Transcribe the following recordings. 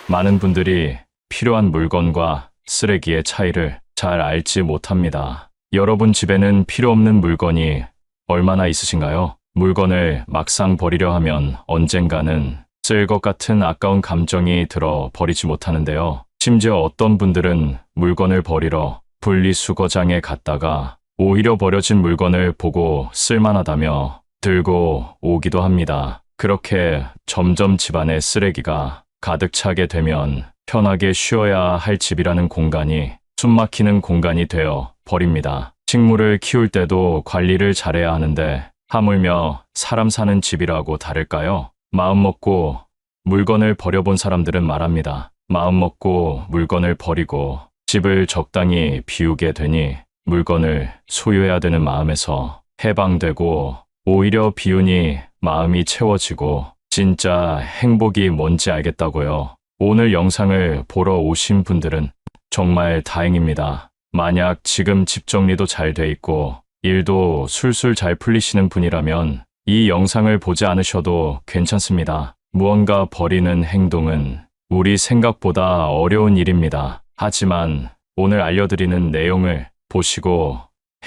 많은 분들이 필요한 물건과 쓰레기의 차이를 잘 알지 못합니다. 여러분 집에는 필요 없는 물건이 얼마나 있으신가요? 물건을 막상 버리려 하면 언젠가는 쓸 것 같은 아까운 감정이 들어 버리지 못하는데요. 심지어 어떤 분들은 물건을 버리러 분리수거장에 갔다가 오히려 버려진 물건을 보고 쓸만하다며 들고 오기도 합니다. 그렇게 점점 집안에 쓰레기가 가득 차게 되면 편하게 쉬어야 할 집이라는 공간이 숨막히는 공간이 되어 버립니다. 식물을 키울 때도 관리를 잘해야 하는데 하물며 사람 사는 집이라고 다를까요? 마음 먹고 물건을 버려본 사람들은 말합니다. 마음 먹고 물건을 버리고 집을 적당히 비우게 되니 물건을 소유해야 되는 마음에서 해방되고 오히려 비우니 마음이 채워지고 진짜 행복이 뭔지 알겠다고요. 오늘 영상을 보러 오신 분들은 정말 다행입니다. 만약 지금 집 정리도 잘 돼 있고 일도 술술 잘 풀리시는 분이라면 이 영상을 보지 않으셔도 괜찮습니다. 무언가 버리는 행동은 우리 생각보다 어려운 일입니다. 하지만 오늘 알려드리는 내용을 보시고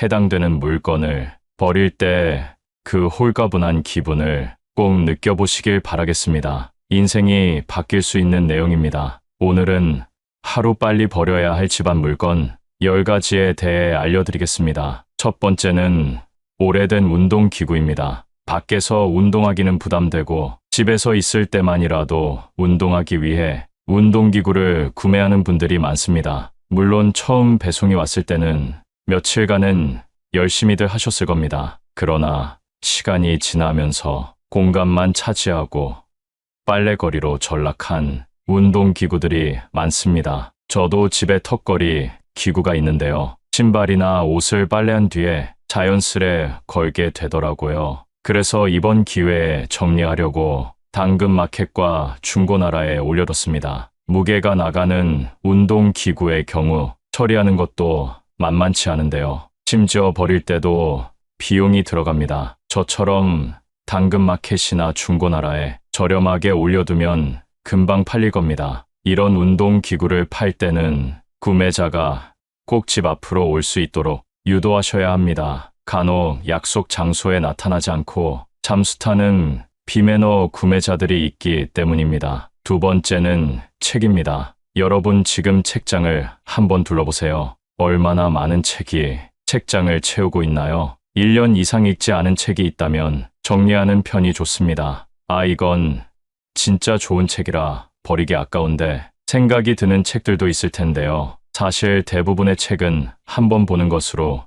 해당되는 물건을 버릴 때 그 홀가분한 기분을 꼭 느껴보시길 바라겠습니다. 인생이 바뀔 수 있는 내용입니다. 오늘은 하루빨리 버려야 할 집안 물건 10가지에 대해 알려드리겠습니다. 첫 번째는 오래된 운동기구입니다. 밖에서 운동하기는 부담되고 집에서 있을 때만이라도 운동하기 위해 운동기구를 구매하는 분들이 많습니다. 물론 처음 배송이 왔을 때는 며칠간은 열심히들 하셨을 겁니다. 그러나 시간이 지나면서 공간만 차지하고 빨래거리로 전락한 운동기구들이 많습니다. 저도 집에 턱걸이 기구가 있는데요. 신발이나 옷을 빨래한 뒤에 자연스레 걸게 되더라고요. 그래서 이번 기회에 정리하려고 당근마켓과 중고나라에 올려뒀습니다. 무게가 나가는 운동기구의 경우 처리하는 것도 만만치 않은데요. 심지어 버릴 때도 비용이 들어갑니다. 저처럼 당근마켓이나 중고나라에 저렴하게 올려두면 금방 팔릴 겁니다. 이런 운동기구를 팔 때는 구매자가 꼭 집 앞으로 올 수 있도록 유도하셔야 합니다. 간혹 약속 장소에 나타나지 않고 잠수 타는 비매너 구매자들이 있기 때문입니다. 두 번째는 책입니다. 여러분 지금 책장을 한번 둘러보세요. 얼마나 많은 책이 책장을 채우고 있나요? 1년 이상 읽지 않은 책이 있다면 정리하는 편이 좋습니다. 이건 진짜 좋은 책이라 버리기 아까운데 생각이 드는 책들도 있을 텐데요. 사실 대부분의 책은 한 번 보는 것으로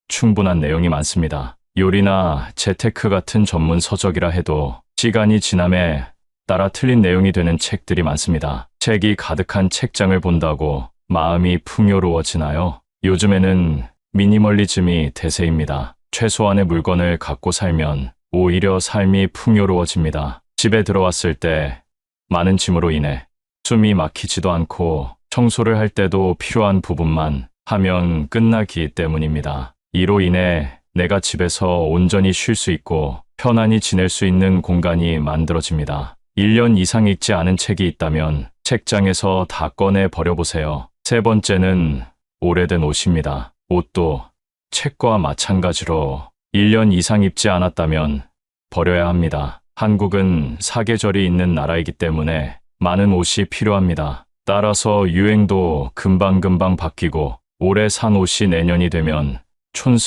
충분한 내용이 많습니다. 요리나 재테크 같은 전문 서적이라 해도 시간이 지남에 따라 틀린 내용이 되는 책들이 많습니다. 책이 가득한 책장을 본다고 마음이 풍요로워지나요? 요즘에는 미니멀리즘이 대세입니다. 최소한의 물건을 갖고 살면 오히려 삶이 풍요로워집니다. 집에 들어왔을 때 많은 짐으로 인해 숨이 막히지도 않고 청소를 할 때도 필요한 부분만 하면 끝나기 때문입니다. 이로 인해 내가 집에서 온전히 쉴 수 있고 편안히 지낼 수 있는 공간이 만들어집니다. 1년 이상 읽지 않은 책이 있다면 책장에서 다 꺼내 버려보세요. 세 번째는 오래된 옷입니다. 옷도 책과 마찬가지로 1년 이상 입지 않았다면 버려야 합니다. 한국은 사계절이 있는 나라이기 때문에 많은 옷이 필요합니다. 따라서 유행도 금방금방 바뀌고 올해 산 옷이 내년이 되면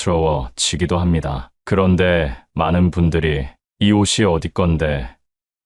촌스러워지기도 합니다. 그런데 많은 분들이 이 옷이 어디 건데,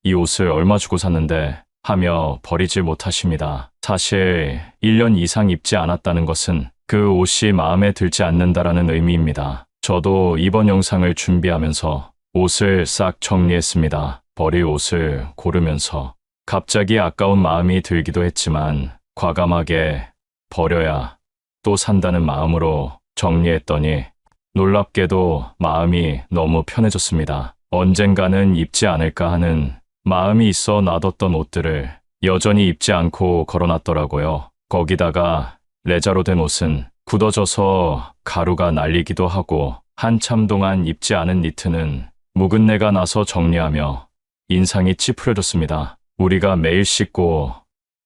이 옷을 얼마 주고 샀는데 하며 버리지 못하십니다. 사실 1년 이상 입지 않았다는 것은 그 옷이 마음에 들지 않는다라는 의미입니다. 저도 이번 영상을 준비하면서 옷을 싹 정리했습니다. 버릴 옷을 고르면서 갑자기 아까운 마음이 들기도 했지만 과감하게 버려야 또 산다는 마음으로 정리했더니 놀랍게도 마음이 너무 편해졌습니다. 언젠가는 입지 않을까 하는 마음이 있어 놔뒀던 옷들을 여전히 입지 않고 걸어놨더라고요. 거기다가 레자로 된 옷은 굳어져서 가루가 날리기도 하고 한참 동안 입지 않은 니트는 묵은내가 나서 정리하며 인상이 찌푸려졌습니다. 우리가 매일 씻고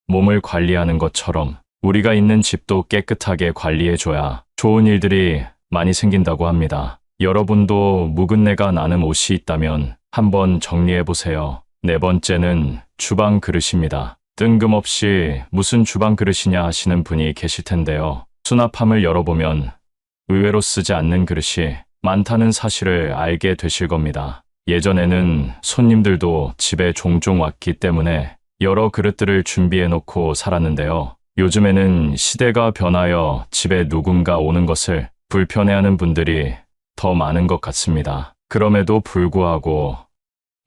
몸을 관리하는 것처럼 우리가 있는 집도 깨끗하게 관리해줘야 좋은 일들이 많이 생긴다고 합니다. 여러분도 묵은내가 나는 옷이 있다면 한번 정리해보세요. 네 번째는 주방 그릇입니다. 뜬금없이 무슨 주방 그릇이냐 하시는 분이 계실 텐데요. 수납함을 열어보면 의외로 쓰지 않는 그릇이 많다는 사실을 알게 되실 겁니다. 예전에는 손님들도 집에 종종 왔기 때문에 여러 그릇들을 준비해 놓고 살았는데요. 요즘에는 시대가 변하여 집에 누군가 오는 것을 불편해하는 분들이 더 많은 것 같습니다. 그럼에도 불구하고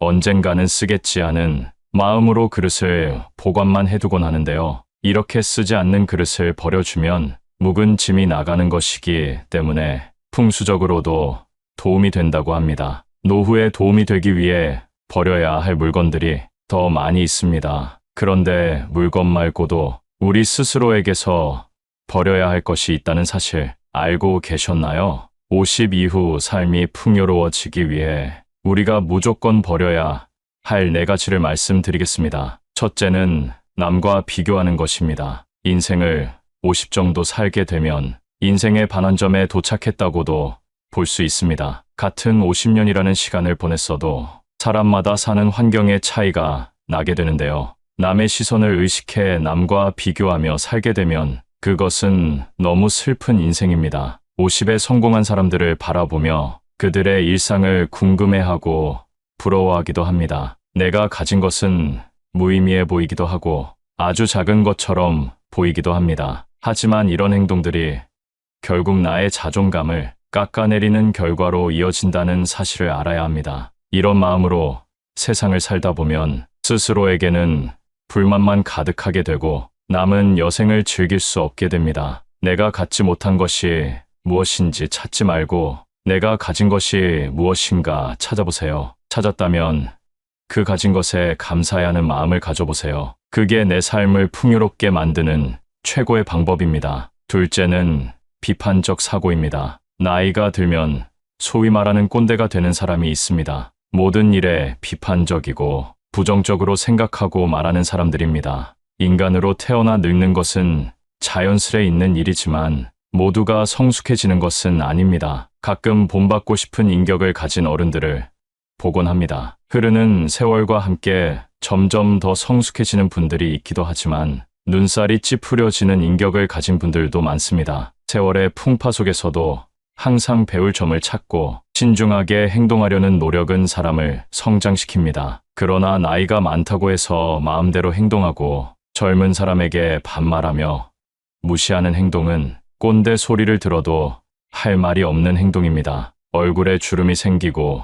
언젠가는 쓰겠지 하는 마음으로 그릇을 보관만 해두곤 하는데요. 이렇게 쓰지 않는 그릇을 버려주면 묵은 짐이 나가는 것이기 때문에 풍수적으로도 도움이 된다고 합니다. 노후에 도움이 되기 위해 버려야 할 물건들이 더 많이 있습니다. 그런데 물건 말고도 우리 스스로에게서 버려야 할 것이 있다는 사실 알고 계셨나요? 50 이후 삶이 풍요로워지기 위해 우리가 무조건 버려야 할 4가지를 말씀드리겠습니다. 첫째는 남과 비교하는 것입니다. 인생을 50 정도 살게 되면 인생의 반환점에 도착했다고도 볼 수 있습니다. 같은 50년이라는 시간을 보냈어도 사람마다 사는 환경의 차이가 나게 되는데요. 남의 시선을 의식해 남과 비교하며 살게 되면 그것은 너무 슬픈 인생입니다. 50에 성공한 사람들을 바라보며 그들의 일상을 궁금해하고 부러워하기도 합니다. 내가 가진 것은 무의미해 보이기도 하고 아주 작은 것처럼 보이기도 합니다. 하지만 이런 행동들이 결국 나의 자존감을 깎아내리는 결과로 이어진다는 사실을 알아야 합니다. 이런 마음으로 세상을 살다 보면 스스로에게는 불만만 가득하게 되고 남은 여생을 즐길 수 없게 됩니다. 내가 갖지 못한 것이 무엇인지 찾지 말고 내가 가진 것이 무엇인가 찾아보세요. 찾았다면 그 가진 것에 감사해야 하는 마음을 가져보세요. 그게 내 삶을 풍요롭게 만드는 최고의 방법입니다. 둘째는 비판적 사고입니다. 나이가 들면 소위 말하는 꼰대가 되는 사람이 있습니다. 모든 일에 비판적이고 부정적으로 생각하고 말하는 사람들입니다. 인간으로 태어나 늙는 것은 자연스레 있는 일이지만 모두가 성숙해지는 것은 아닙니다. 가끔 본받고 싶은 인격을 가진 어른들을 보곤 합니다. 흐르는 세월과 함께 점점 더 성숙해지는 분들이 있기도 하지만 눈살이 찌푸려지는 인격을 가진 분들도 많습니다. 세월의 풍파 속에서도 항상 배울 점을 찾고 신중하게 행동하려는 노력은 사람을 성장시킵니다. 그러나 나이가 많다고 해서 마음대로 행동하고 젊은 사람에게 반말하며 무시하는 행동은 꼰대 소리를 들어도 할 말이 없는 행동입니다. 얼굴에 주름이 생기고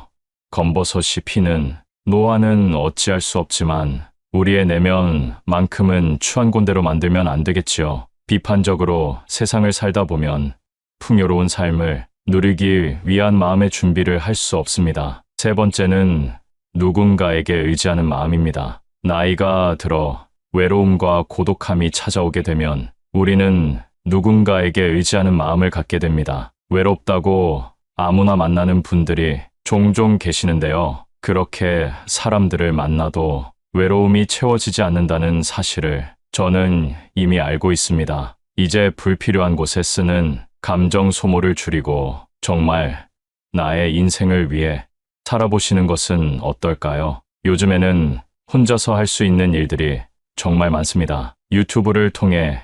검버섯이 피는 노화는 어찌할 수 없지만 우리의 내면만큼은 추한 꼰대로 만들면 안 되겠지요. 비판적으로 세상을 살다 보면 풍요로운 삶을 누리기 위한 마음의 준비를 할 수 없습니다. 세 번째는 누군가에게 의지하는 마음입니다. 나이가 들어 외로움과 고독함이 찾아오게 되면 우리는 누군가에게 의지하는 마음을 갖게 됩니다. 외롭다고 아무나 만나는 분들이 종종 계시는데요. 그렇게 사람들을 만나도 외로움이 채워지지 않는다는 사실을 저는 이미 알고 있습니다. 이제 불필요한 곳에 쓰는 감정 소모를 줄이고 정말 나의 인생을 위해 살아보시는 것은 어떨까요? 요즘에는 혼자서 할 수 있는 일들이 정말 많습니다. 유튜브를 통해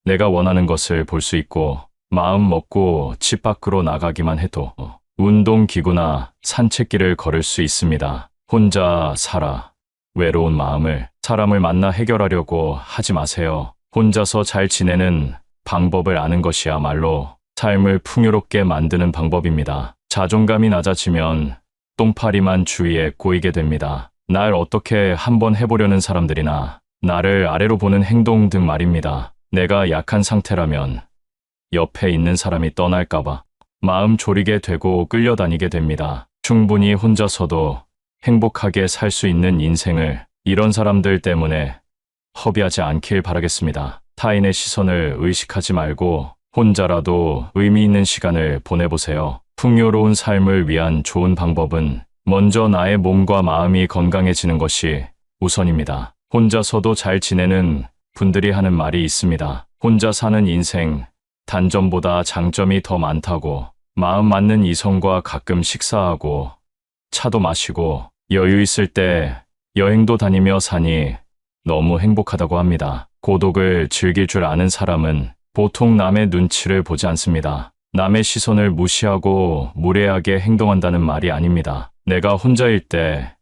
내가 원하는 것을 볼 수 있고 마음 먹고 집 밖으로 나가기만 해도 운동기구나 산책길을 걸을 수 있습니다. 혼자 살아 외로운 마음을 사람을 만나 해결하려고 하지 마세요. 혼자서 잘 지내는 방법을 아는 것이야말로 삶을 풍요롭게 만드는 방법입니다. 자존감이 낮아지면 똥파리만 주위에 꼬이게 됩니다. 날 어떻게 한번 해보려는 사람들이나 나를 아래로 보는 행동 등 말입니다. 내가 약한 상태라면 옆에 있는 사람이 떠날까봐 마음 졸이게 되고 끌려다니게 됩니다. 충분히 혼자서도 행복하게 살 수 있는 인생을 이런 사람들 때문에 허비하지 않길 바라겠습니다. 타인의 시선을 의식하지 말고 혼자라도 의미 있는 시간을 보내보세요. 풍요로운 삶을 위한 좋은 방법은 먼저 나의 몸과 마음이 건강해지는 것이 우선입니다. 혼자서도 잘 지내는 분들이 하는 말이 있습니다. 혼자 사는 인생, 단점보다 장점이 더 많다고. 마음 맞는 이성과 가끔 식사하고, 차도 마시고, 여유 있을 때 여행도 다니며 사니 너무 행복하다고 합니다. 고독을 즐길 줄 아는 사람은 보통 남의 눈치를 보지 않습니다. 남의 시선을 무시하고 무례하게 행동한다는 말이 아닙니다. 내가 혼자일 때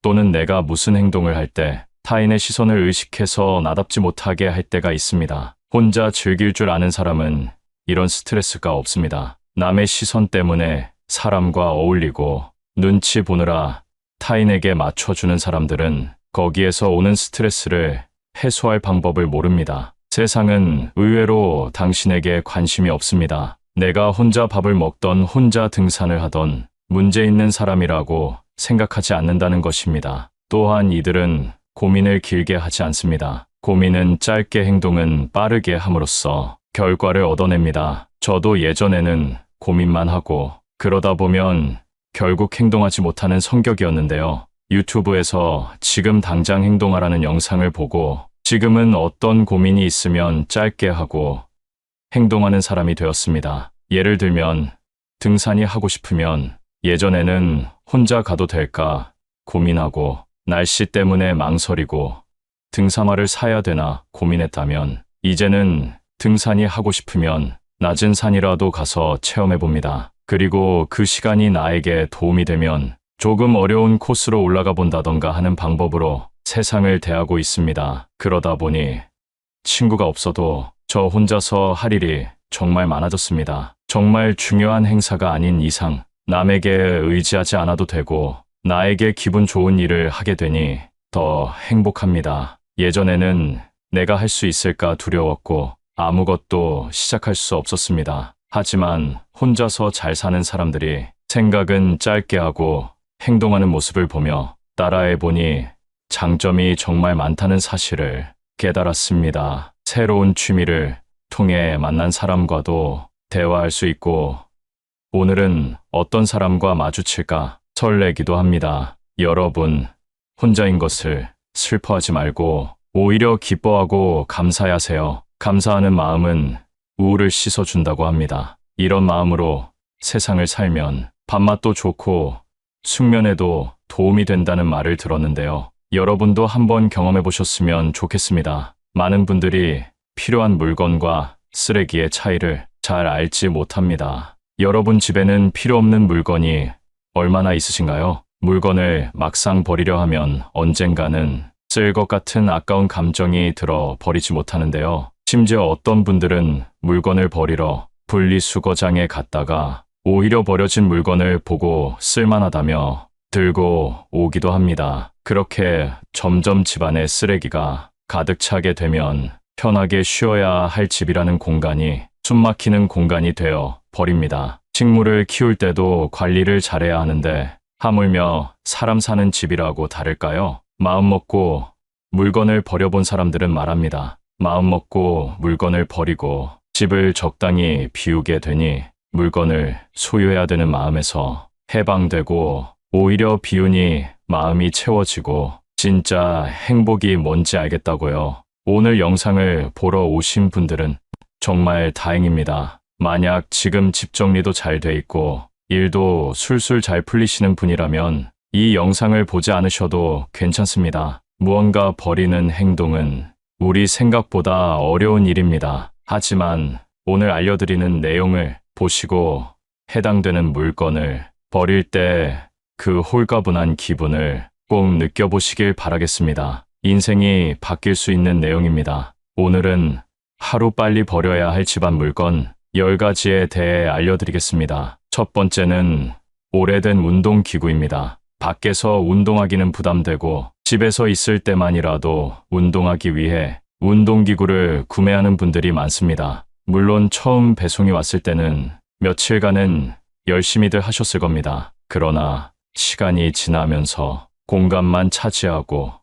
또는 내가 무슨 행동을 할 때 타인의 시선을 의식해서 나답지 못하게 할 때가 있습니다. 혼자 즐길 줄 아는 사람은 이런 스트레스가 없습니다. 남의 시선 때문에 사람과 어울리고 눈치 보느라 타인에게 맞춰주는 사람들은 거기에서 오는 스트레스를 해소할 방법을 모릅니다. 세상은 의외로 당신에게 관심이 없습니다. 내가 혼자 밥을 먹던 혼자 등산을 하던 문제 있는 사람이라고 생각하지 않는다는 것입니다. 또한 이들은 고민을 길게 하지 않습니다. 고민은 짧게, 행동은 빠르게 함으로써 결과를 얻어냅니다. 저도 예전에는 고민만 하고 그러다 보면 결국 행동하지 못하는 성격이었는데요. 유튜브에서 지금 당장 행동하라는 영상을 보고 지금은 어떤 고민이 있으면 짧게 하고 행동하는 사람이 되었습니다. 예를 들면 등산이 하고 싶으면 예전에는 혼자 가도 될까 고민하고 날씨 때문에 망설이고 등산화를 사야 되나 고민했다면 이제는 등산이 하고 싶으면 낮은 산이라도 가서 체험해 봅니다. 그리고 그 시간이 나에게 도움이 되면 조금 어려운 코스로 올라가 본다던가 하는 방법으로 세상을 대하고 있습니다. 그러다 보니 친구가 없어도 저 혼자서 할 일이 정말 많아졌습니다. 정말 중요한 행사가 아닌 이상 남에게 의지하지 않아도 되고 나에게 기분 좋은 일을 하게 되니 더 행복합니다. 예전에는 내가 할 수 있을까 두려웠고 아무것도 시작할 수 없었습니다. 하지만 혼자서 잘 사는 사람들이 생각은 짧게 하고 행동하는 모습을 보며 따라해보니 장점이 정말 많다는 사실을 깨달았습니다. 새로운 취미를 통해 만난 사람과도 대화할 수 있고 오늘은 어떤 사람과 마주칠까 설레기도 합니다. 여러분, 혼자인 것을 슬퍼하지 말고 오히려 기뻐하고 감사하세요. 감사하는 마음은 우울을 씻어준다고 합니다. 이런 마음으로 세상을 살면 밥맛도 좋고 숙면에도 도움이 된다는 말을 들었는데요. 여러분도 한번 경험해 보셨으면 좋겠습니다. 많은 분들이 필요한 물건과 쓰레기의 차이를 잘 알지 못합니다. 여러분 집에는 필요 없는 물건이 얼마나 있으신가요? 물건을 막상 버리려 하면 언젠가는 쓸 것 같은 아까운 감정이 들어 버리지 못하는데요. 심지어 어떤 분들은 물건을 버리러 분리수거장에 갔다가 오히려 버려진 물건을 보고 쓸만하다며 들고 오기도 합니다. 그렇게 점점 집안에 쓰레기가 가득 차게 되면 편하게 쉬어야 할 집이라는 공간이 숨막히는 공간이 되어 버립니다. 식물을 키울 때도 관리를 잘해야 하는데 하물며 사람 사는 집이라고 다를까요? 마음 먹고 물건을 버려본 사람들은 말합니다. 마음 먹고 물건을 버리고 집을 적당히 비우게 되니 물건을 소유해야 되는 마음에서 해방되고 오히려 비우니 마음이 채워지고 진짜 행복이 뭔지 알겠다고요. 오늘 영상을 보러 오신 분들은 정말 다행입니다. 만약 지금 집 정리도 잘 돼 있고 일도 술술 잘 풀리시는 분이라면 이 영상을 보지 않으셔도 괜찮습니다. 무언가 버리는 행동은 우리 생각보다 어려운 일입니다. 하지만 오늘 알려드리는 내용을 보시고 해당되는 물건을 버릴 때 그 홀가분한 기분을 꼭 느껴보시길 바라겠습니다. 인생이 바뀔 수 있는 내용입니다. 오늘은 하루 빨리 버려야 할 집안 물건 10가지에 대해 알려드리겠습니다. 첫 번째는 오래된 운동기구입니다. 밖에서 운동하기는 부담되고 집에서 있을 때만이라도 운동하기 위해 운동기구를 구매하는 분들이 많습니다. 물론 처음 배송이 왔을 때는 며칠간은 열심히들 하셨을 겁니다. 그러나 시간이 지나면서 공간만 차지하고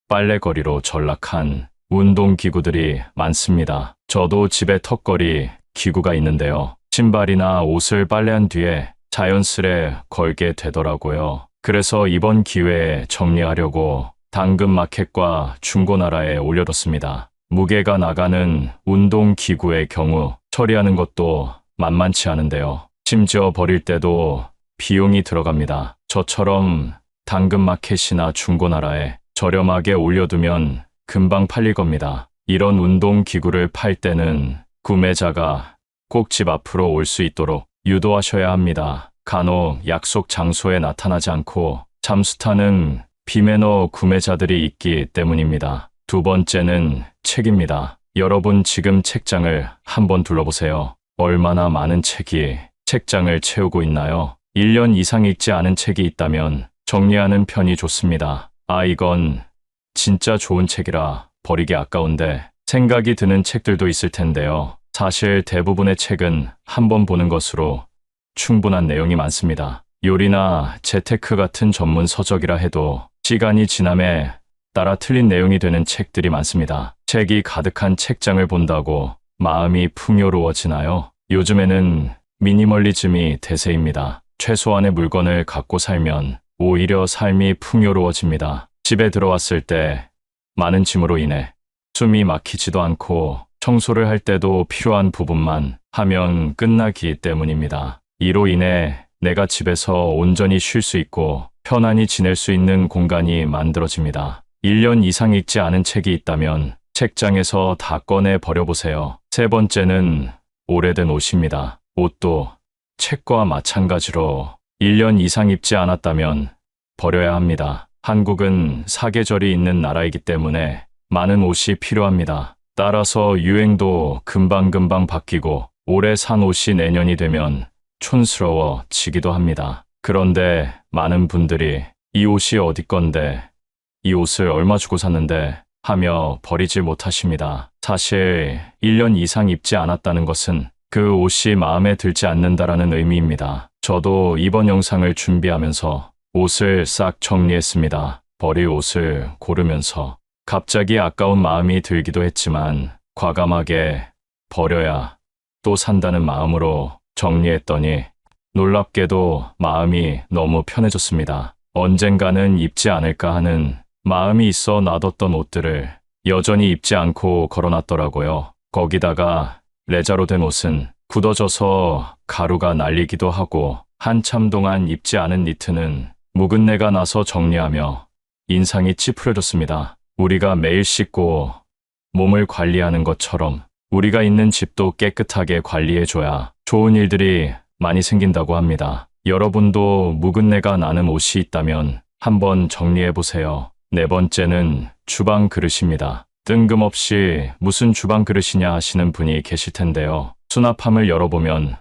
빨래거리로 전락한 운동기구들이 많습니다. 저도 집에 턱걸이 기구가 있는데요. 신발이나 옷을 빨래한 뒤에 자연스레 걸게 되더라고요. 그래서 이번 기회에 정리하려고 당근마켓과 중고나라에 올려뒀습니다. 무게가 나가는 운동기구의 경우 처리하는 것도 만만치 않은데요. 심지어 버릴 때도 비용이 들어갑니다. 저처럼 당근마켓이나 중고나라에 저렴하게 올려두면 금방 팔릴 겁니다. 이런 운동기구를 팔 때는 구매자가 꼭 집 앞으로 올 수 있도록 유도하셔야 합니다. 간혹 약속 장소에 나타나지 않고 잠수 타는 비매너 구매자들이 있기 때문입니다. 두 번째는 책입니다. 여러분 지금 책장을 한번 둘러보세요. 얼마나 많은 책이 책장을 채우고 있나요? 1년 이상 읽지 않은 책이 있다면 정리하는 편이 좋습니다. 이건 진짜 좋은 책이라 버리기 아까운데 생각이 드는 책들도 있을 텐데요. 사실 대부분의 책은 한 번 보는 것으로 충분한 내용이 많습니다. 요리나 재테크 같은 전문 서적이라 해도 시간이 지남에 따라 틀린 내용이 되는 책들이 많습니다. 책이 가득한 책장을 본다고 마음이 풍요로워지나요? 요즘에는 미니멀리즘이 대세입니다. 최소한의 물건을 갖고 살면 오히려 삶이 풍요로워집니다. 집에 들어왔을 때 많은 짐으로 인해 숨이 막히지도 않고 청소를 할 때도 필요한 부분만 하면 끝나기 때문입니다. 이로 인해 내가 집에서 온전히 쉴 수 있고 편안히 지낼 수 있는 공간이 만들어집니다. 1년 이상 읽지 않은 책이 있다면 책장에서 다 꺼내 버려보세요. 세 번째는 오래된 옷입니다. 옷도 책과 마찬가지로 1년 이상 입지 않았다면 버려야 합니다. 한국은 사계절이 있는 나라이기 때문에 많은 옷이 필요합니다. 따라서 유행도 금방금방 바뀌고 올해 산 옷이 내년이 되면 촌스러워지기도 합니다. 그런데 많은 분들이 이 옷이 어디 건데, 이 옷을 얼마 주고 샀는데 하며 버리지 못하십니다. 사실 1년 이상 입지 않았다는 것은 그 옷이 마음에 들지 않는다라는 의미입니다. 저도 이번 영상을 준비하면서 옷을 싹 정리했습니다. 버릴 옷을 고르면서 갑자기 아까운 마음이 들기도 했지만 과감하게 버려야 또 산다는 마음으로 정리했더니 놀랍게도 마음이 너무 편해졌습니다. 언젠가는 입지 않을까 하는 마음이 있어 놔뒀던 옷들을 여전히 입지 않고 걸어놨더라고요. 거기다가 레자로 된 옷은 굳어져서 가루가 날리기도 하고 한참 동안 입지 않은 니트는 묵은내가 나서 정리하며 인상이 찌푸려졌습니다. 우리가 매일 씻고 몸을 관리하는 것처럼 우리가 있는 집도 깨끗하게 관리해줘야 좋은 일들이 많이 생긴다고 합니다. 여러분도 묵은내가 나는 옷이 있다면 한번 정리해보세요. 네 번째는 주방 그릇입니다. 뜬금없이 무슨 주방 그릇이냐 하시는 분이 계실 텐데요. 수납함을 열어보면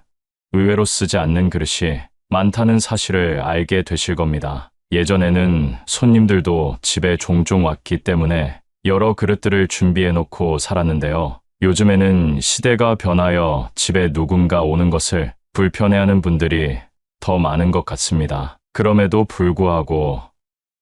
의외로 쓰지 않는 그릇이 많다는 사실을 알게 되실 겁니다. 예전에는 손님들도 집에 종종 왔기 때문에 여러 그릇들을 준비해놓고 살았는데요. 요즘에는 시대가 변하여 집에 누군가 오는 것을 불편해하는 분들이 더 많은 것 같습니다. 그럼에도 불구하고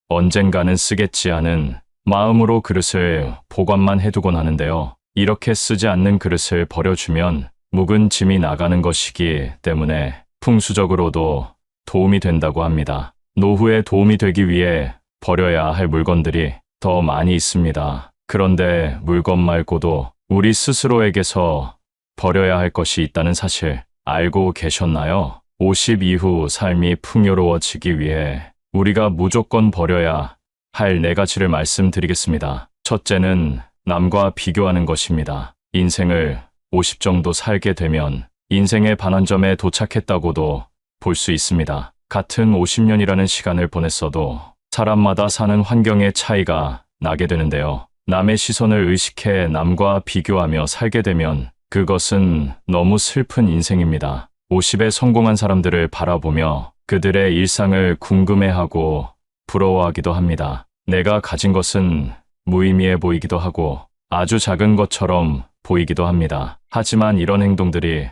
언젠가는 쓰겠지 하는 마음으로 그릇을 보관만 해두곤 하는데요. 이렇게 쓰지 않는 그릇을 버려주면 묵은 짐이 나가는 것이기 때문에 풍수적으로도 도움이 된다고 합니다. 노후에 도움이 되기 위해 버려야 할 물건들이 더 많이 있습니다. 그런데 물건 말고도 우리 스스로에게서 버려야 할 것이 있다는 사실 알고 계셨나요? 50 이후 삶이 풍요로워지기 위해 우리가 무조건 버려야 할 4가지를 말씀드리겠습니다. 첫째는 남과 비교하는 것입니다. 인생을 50 정도 살게 되면 인생의 반환점에 도착했다고도 볼 수 있습니다. 같은 50년이라는 시간을 보냈어도 사람마다 사는 환경의 차이가 나게 되는데요. 남의 시선을 의식해 남과 비교하며 살게 되면 그것은 너무 슬픈 인생입니다. 50에 성공한 사람들을 바라보며 그들의 일상을 궁금해하고 부러워하기도 합니다. 내가 가진 것은 무의미해 보이기도 하고 아주 작은 것처럼 보이기도 합니다. 하지만 이런 행동들이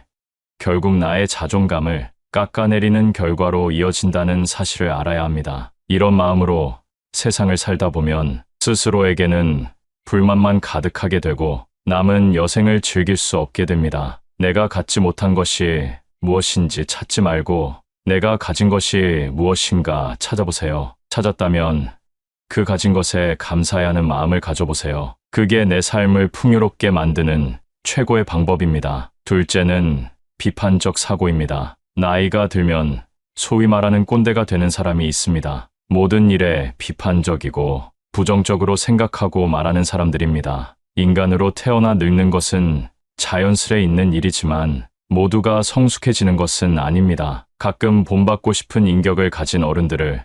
결국 나의 자존감을 깎아내리는 결과로 이어진다는 사실을 알아야 합니다. 이런 마음으로 세상을 살다 보면 스스로에게는 불만만 가득하게 되고 남은 여생을 즐길 수 없게 됩니다. 내가 갖지 못한 것이 무엇인지 찾지 말고 내가 가진 것이 무엇인가 찾아보세요. 찾았다면 그 가진 것에 감사해야 하는 마음을 가져보세요. 그게 내 삶을 풍요롭게 만드는 최고의 방법입니다. 둘째는 비판적 사고입니다. 나이가 들면 소위 말하는 꼰대가 되는 사람이 있습니다. 모든 일에 비판적이고 부정적으로 생각하고 말하는 사람들입니다. 인간으로 태어나 늙는 것은 자연스레 있는 일이지만 모두가 성숙해지는 것은 아닙니다. 가끔 본받고 싶은 인격을 가진 어른들을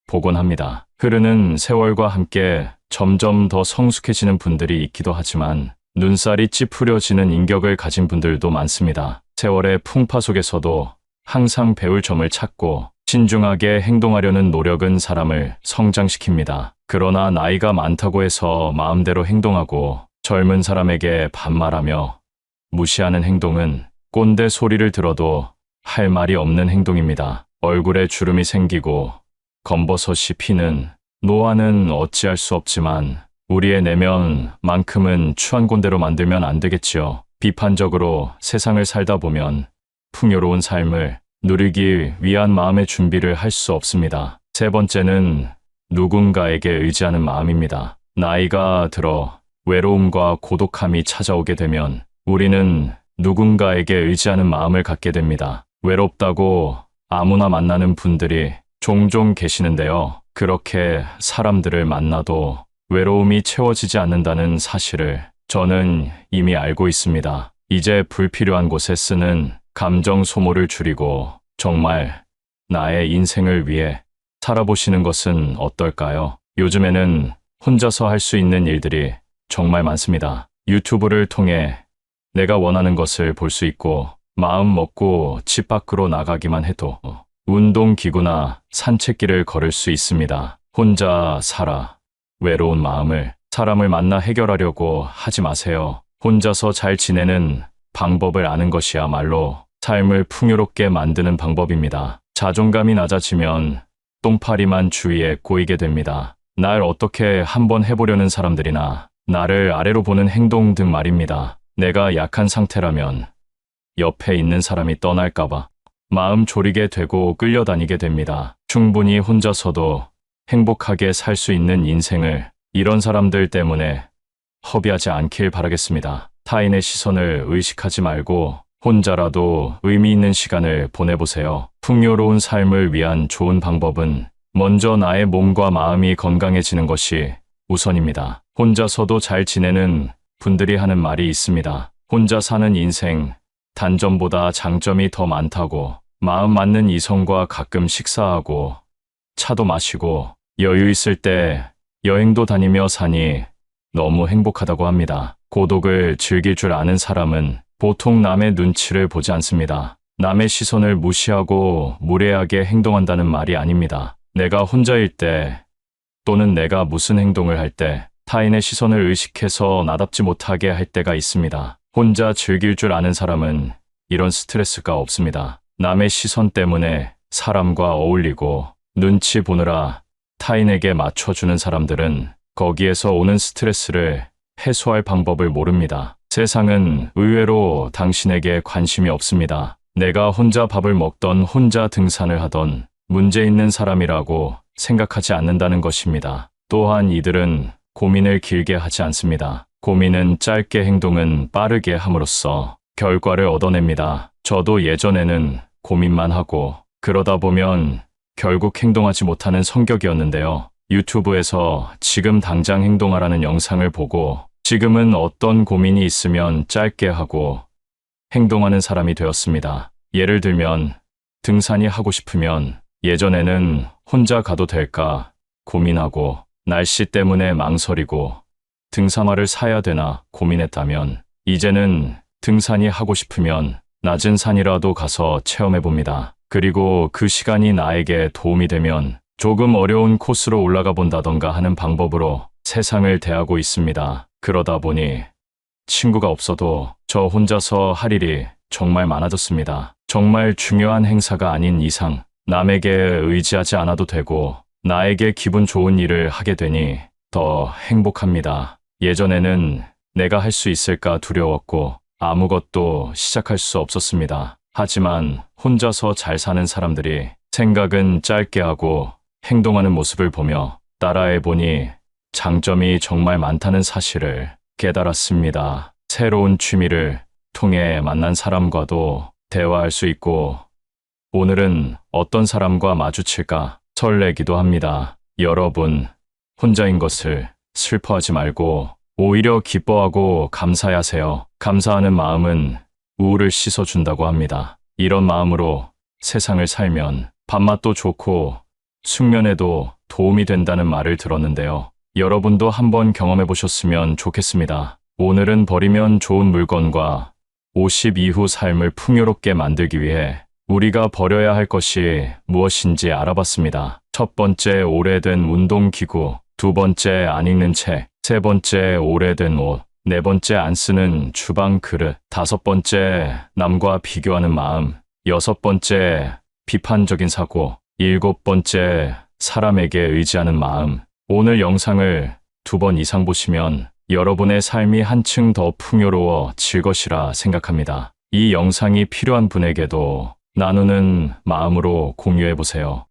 보곤 합니다. 흐르는 세월과 함께 점점 더 성숙해지는 분들이 있기도 하지만 눈살이 찌푸려지는 인격을 가진 분들도 많습니다. 세월의 풍파 속에서도 항상 배울 점을 찾고 신중하게 행동하려는 노력은 사람을 성장시킵니다. 그러나 나이가 많다고 해서 마음대로 행동하고 젊은 사람에게 반말하며 무시하는 행동은 꼰대 소리를 들어도 할 말이 없는 행동입니다. 얼굴에 주름이 생기고 검버섯이 피는 노화는 어찌할 수 없지만 우리의 내면만큼은 추한 꼰대로 만들면 안 되겠지요. 비판적으로 세상을 살다 보면 풍요로운 삶을 누리기 위한 마음의 준비를 할 수 없습니다. 세 번째는 누군가에게 의지하는 마음입니다. 나이가 들어 외로움과 고독함이 찾아오게 되면 우리는 누군가에게 의지하는 마음을 갖게 됩니다. 외롭다고 아무나 만나는 분들이 종종 계시는데요. 그렇게 사람들을 만나도 외로움이 채워지지 않는다는 사실을 저는 이미 알고 있습니다. 이제 불필요한 곳에 쓰는 감정 소모를 줄이고 정말 나의 인생을 위해 살아보시는 것은 어떨까요? 요즘에는 혼자서 할 수 있는 일들이 정말 많습니다. 유튜브를 통해 내가 원하는 것을 볼 수 있고 마음 먹고 집 밖으로 나가기만 해도 운동기구나 산책길을 걸을 수 있습니다. 혼자 살아 외로운 마음을 사람을 만나 해결하려고 하지 마세요. 혼자서 잘 지내는 방법을 아는 것이야말로 삶을 풍요롭게 만드는 방법입니다. 자존감이 낮아지면 똥파리만 주위에 꼬이게 됩니다. 날 어떻게 한번 해보려는 사람들이나 나를 아래로 보는 행동 등 말입니다. 내가 약한 상태라면 옆에 있는 사람이 떠날까봐 마음 졸이게 되고 끌려다니게 됩니다. 충분히 혼자서도 행복하게 살 수 있는 인생을 이런 사람들 때문에 허비하지 않길 바라겠습니다. 타인의 시선을 의식하지 말고 혼자라도 의미 있는 시간을 보내보세요. 풍요로운 삶을 위한 좋은 방법은 먼저 나의 몸과 마음이 건강해지는 것이 우선입니다. 혼자서도 잘 지내는 분들이 하는 말이 있습니다. 혼자 사는 인생, 단점보다 장점이 더 많다고. 마음 맞는 이성과 가끔 식사하고 차도 마시고 여유 있을 때 여행도 다니며 사니 너무 행복하다고 합니다. 고독을 즐길 줄 아는 사람은 보통 남의 눈치를 보지 않습니다. 남의 시선을 무시하고 무례하게 행동한다는 말이 아닙니다. 내가 혼자일 때 또는 내가 무슨 행동을 할 때 타인의 시선을 의식해서 나답지 못하게 할 때가 있습니다. 혼자 즐길 줄 아는 사람은 이런 스트레스가 없습니다. 남의 시선 때문에 사람과 어울리고 눈치 보느라 타인에게 맞춰주는 사람들은 거기에서 오는 스트레스를 해소할 방법을 모릅니다. 세상은 의외로 당신에게 관심이 없습니다. 내가 혼자 밥을 먹던 혼자 등산을 하던 문제 있는 사람이라고 생각하지 않는다는 것입니다. 또한 이들은 고민을 길게 하지 않습니다. 고민은 짧게 행동은 빠르게 함으로써 결과를 얻어냅니다. 저도 예전에는 고민만 하고 그러다 보면 결국 행동하지 못하는 성격이었는데요. 유튜브에서 지금 당장 행동하라는 영상을 보고 지금은 어떤 고민이 있으면 짧게 하고 행동하는 사람이 되었습니다. 예를 들면 등산이 하고 싶으면 예전에는 혼자 가도 될까 고민하고 날씨 때문에 망설이고 등산화를 사야 되나 고민했다면 이제는 등산이 하고 싶으면 낮은 산이라도 가서 체험해봅니다. 그리고 그 시간이 나에게 도움이 되면 조금 어려운 코스로 올라가 본다던가 하는 방법으로 세상을 대하고 있습니다. 그러다 보니 친구가 없어도 저 혼자서 할 일이 정말 많아졌습니다. 정말 중요한 행사가 아닌 이상 남에게 의지하지 않아도 되고 나에게 기분 좋은 일을 하게 되니 더 행복합니다. 예전에는 내가 할 수 있을까 두려웠고 아무것도 시작할 수 없었습니다. 하지만 혼자서 잘 사는 사람들이 생각은 짧게 하고 행동하는 모습을 보며 따라해보니 장점이 정말 많다는 사실을 깨달았습니다. 새로운 취미를 통해 만난 사람과도 대화할 수 있고, 오늘은 어떤 사람과 마주칠까 설레기도 합니다. 여러분, 혼자인 것을 슬퍼하지 말고 오히려 기뻐하고 감사하세요. 감사하는 마음은 우울을 씻어준다고 합니다. 이런 마음으로 세상을 살면 밥맛도 좋고 숙면에도 도움이 된다는 말을 들었는데요. 여러분도 한번 경험해 보셨으면 좋겠습니다. 오늘은 버리면 좋은 물건과 50 이후 삶을 풍요롭게 만들기 위해 우리가 버려야 할 것이 무엇인지 알아봤습니다. 첫 번째, 오래된 운동기구. 두 번째, 안 읽는 책. 세 번째, 오래된 옷. 네 번째, 안 쓰는 주방 그릇. 다섯 번째, 남과 비교하는 마음. 여섯 번째, 비판적인 사고. 일곱 번째, 사람에게 의지하는 마음. 오늘 영상을 2번 이상 보시면 여러분의 삶이 한층 더 풍요로워질 것이라 생각합니다. 이 영상이 필요한 분에게도 나누는 마음으로 공유해보세요.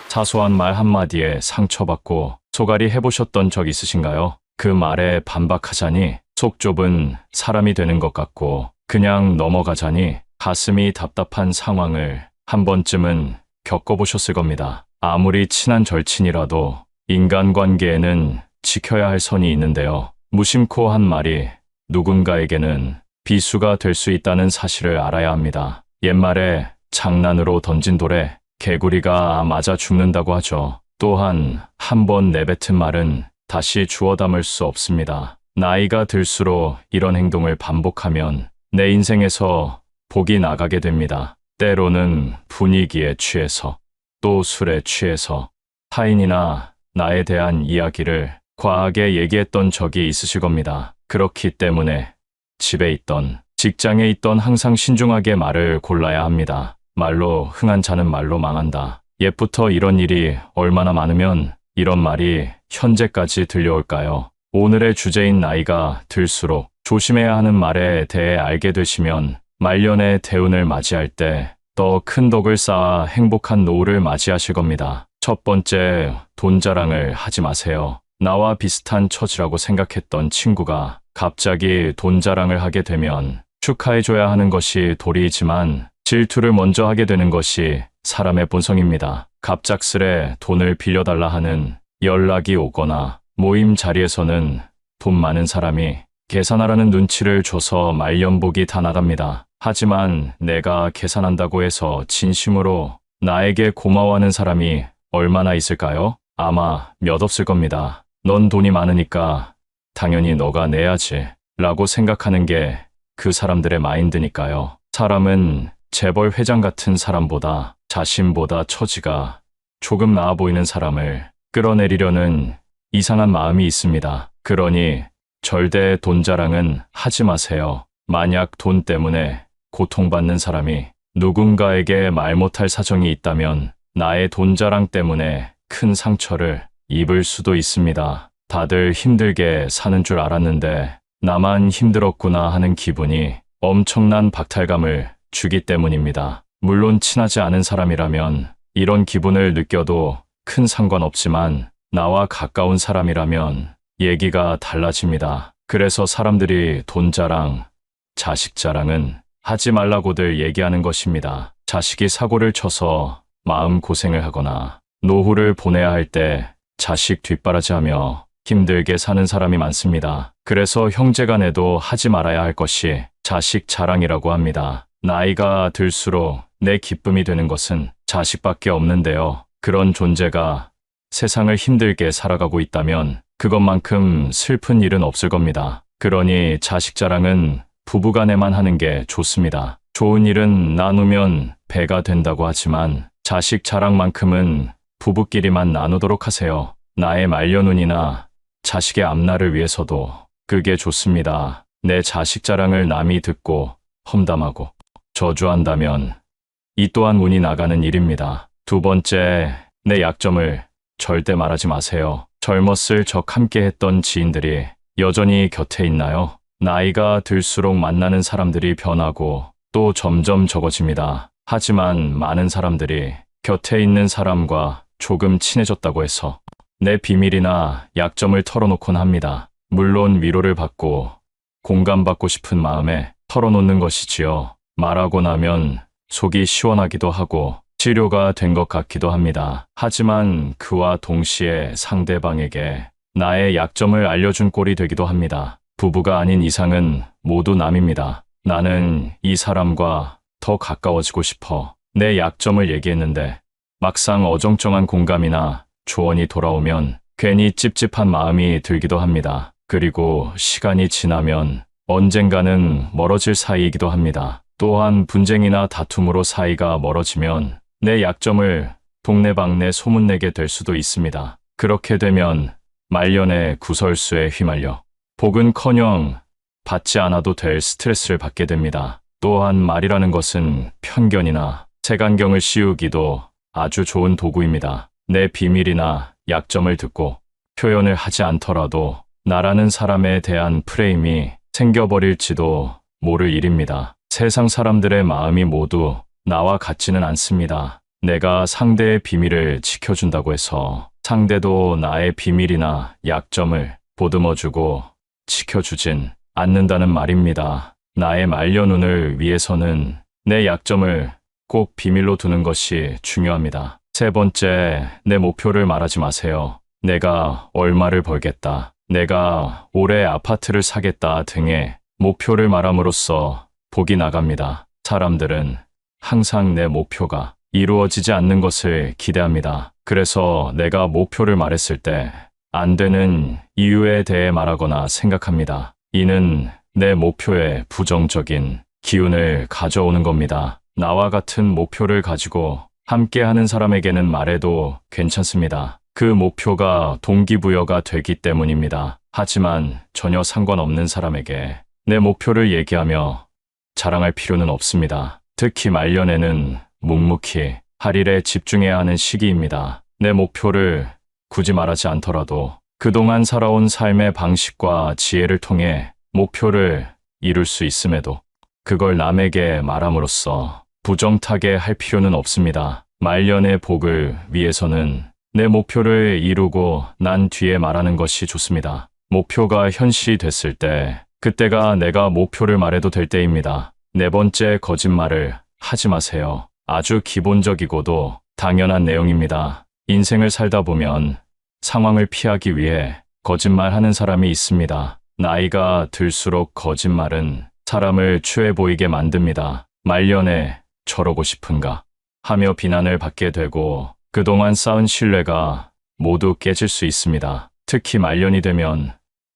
사소한 말 한마디에 상처받고 소갈이 해보셨던 적 있으신가요? 그 말에 반박하자니 속 좁은 사람이 되는 것 같고 그냥 넘어가자니 가슴이 답답한 상황을 한 번쯤은 겪어보셨을 겁니다. 아무리 친한 절친이라도 인간관계에는 지켜야 할 선이 있는데요. 무심코 한 말이 누군가에게는 비수가 될 수 있다는 사실을 알아야 합니다. 옛말에 장난으로 던진 돌에 개구리가 맞아 죽는다고 하죠. 또한 한 번 내뱉은 말은 다시 주워 담을 수 없습니다. 나이가 들수록 이런 행동을 반복하면 내 인생에서 복이 나가게 됩니다. 때로는 분위기에 취해서, 또 술에 취해서 타인이나 나에 대한 이야기를 과하게 얘기했던 적이 있으실 겁니다. 그렇기 때문에 집에 있던, 직장에 있던 항상 신중하게 말을 골라야 합니다. 말로 흥한 자는 말로 망한다. 옛부터 이런 일이 얼마나 많으면 이런 말이 현재까지 들려올까요? 오늘의 주제인 나이가 들수록 조심해야 하는 말에 대해 알게 되시면 말년의 대운을 맞이할 때 더 큰 덕을 쌓아 행복한 노후를 맞이하실 겁니다. 첫 번째, 돈 자랑을 하지 마세요. 나와 비슷한 처지라고 생각했던 친구가 갑자기 돈 자랑을 하게 되면 축하해줘야 하는 것이 도리이지만 질투를 먼저 하게 되는 것이 사람의 본성입니다. 갑작스레 돈을 빌려달라 하는 연락이 오거나 모임 자리에서는 돈 많은 사람이 계산하라는 눈치를 줘서 말년복이 다 나갑니다. 하지만 내가 계산한다고 해서 진심으로 나에게 고마워하는 사람이 얼마나 있을까요? 아마 몇 없을 겁니다. 넌 돈이 많으니까 당연히 너가 내야지 라고 생각하는 게 그 사람들의 마인드니까요. 사람은 재벌 회장 같은 사람보다 자신보다 처지가 조금 나아 보이는 사람을 끌어내리려는 이상한 마음이 있습니다. 그러니 절대 돈 자랑은 하지 마세요. 만약 돈 때문에 고통받는 사람이 누군가에게 말 못할 사정이 있다면 나의 돈 자랑 때문에 큰 상처를 입을 수도 있습니다. 다들 힘들게 사는 줄 알았는데 나만 힘들었구나 하는 기분이 엄청난 박탈감을 주기 때문입니다. 물론 친하지 않은 사람이라면 이런 기분을 느껴도 큰 상관없지만 나와 가까운 사람이라면 얘기가 달라집니다. 그래서 사람들이 돈 자랑, 자식 자랑은 하지 말라고들 얘기하는 것입니다. 자식이 사고를 쳐서 마음고생을 하거나 노후를 보내야 할 때 자식 뒷바라지하며 힘들게 사는 사람이 많습니다. 그래서 형제간에도 하지 말아야 할 것이 자식 자랑이라고 합니다. 나이가 들수록 내 기쁨이 되는 것은 자식밖에 없는데요. 그런 존재가 세상을 힘들게 살아가고 있다면 그것만큼 슬픈 일은 없을 겁니다. 그러니 자식 자랑은 부부간에만 하는 게 좋습니다. 좋은 일은 나누면 배가 된다고 하지만 자식 자랑만큼은 부부끼리만 나누도록 하세요. 나의 말년운이나 자식의 앞날을 위해서도 그게 좋습니다. 내 자식 자랑을 남이 듣고 험담하고 저주한다면 이 또한 운이 나가는 일입니다. 두 번째, 내 약점을 절대 말하지 마세요. 젊었을 적 함께 했던 지인들이 여전히 곁에 있나요? 나이가 들수록 만나는 사람들이 변하고 또 점점 적어집니다. 하지만 많은 사람들이 곁에 있는 사람과 조금 친해졌다고 해서 내 비밀이나 약점을 털어놓곤 합니다. 물론 위로를 받고 공감받고 싶은 마음에 털어놓는 것이지요. 말하고 나면 속이 시원하기도 하고 치료가 된 것 같기도 합니다. 하지만 그와 동시에 상대방에게 나의 약점을 알려준 꼴이 되기도 합니다. 부부가 아닌 이상은 모두 남입니다. 나는 이 사람과 더 가까워지고 싶어 내 약점을 얘기했는데 막상 어정쩡한 공감이나 조언이 돌아오면 괜히 찝찝한 마음이 들기도 합니다. 그리고 시간이 지나면 언젠가는 멀어질 사이이기도 합니다. 또한 분쟁이나 다툼으로 사이가 멀어지면 내 약점을 동네방네 소문내게 될 수도 있습니다. 그렇게 되면 말년의 구설수에 휘말려 복은커녕 받지 않아도 될 스트레스를 받게 됩니다. 또한 말이라는 것은 편견이나 색안경을 씌우기도 아주 좋은 도구입니다. 내 비밀이나 약점을 듣고 표현을 하지 않더라도 나라는 사람에 대한 프레임이 생겨버릴지도 모를 일입니다. 세상 사람들의 마음이 모두 나와 같지는 않습니다. 내가 상대의 비밀을 지켜준다고 해서 상대도 나의 비밀이나 약점을 보듬어주고 지켜주진 않는다는 말입니다. 나의 말년운을 위해서는 내 약점을 꼭 비밀로 두는 것이 중요합니다. 세 번째, 내 목표를 말하지 마세요. 내가 얼마를 벌겠다, 내가 올해 아파트를 사겠다 등의 목표를 말함으로써 복이 나갑니다. 사람들은 항상 내 목표가 이루어지지 않는 것을 기대합니다. 그래서 내가 목표를 말했을 때 안 되는 이유에 대해 말하거나 생각합니다. 이는 내 목표에 부정적인 기운을 가져오는 겁니다. 나와 같은 목표를 가지고 함께하는 사람에게는 말해도 괜찮습니다. 그 목표가 동기부여가 되기 때문입니다. 하지만 전혀 상관없는 사람에게 내 목표를 얘기하며 자랑할 필요는 없습니다. 특히 말년에는 묵묵히 할 일에 집중해야 하는 시기입니다. 내 목표를 굳이 말하지 않더라도 그동안 살아온 삶의 방식과 지혜를 통해 목표를 이룰 수 있음에도 그걸 남에게 말함으로써 부정타게 할 필요는 없습니다. 말년의 복을 위해서는 내 목표를 이루고 난 뒤에 말하는 것이 좋습니다. 목표가 현실이 됐을 때 그때가 내가 목표를 말해도 될 때입니다. 네 번째, 거짓말을 하지 마세요. 아주 기본적이고도 당연한 내용입니다. 인생을 살다 보면 상황을 피하기 위해 거짓말하는 사람이 있습니다. 나이가 들수록 거짓말은 사람을 추해 보이게 만듭니다. 말년에 저러고 싶은가 하며 비난을 받게 되고 그동안 쌓은 신뢰가 모두 깨질 수 있습니다. 특히 말년이 되면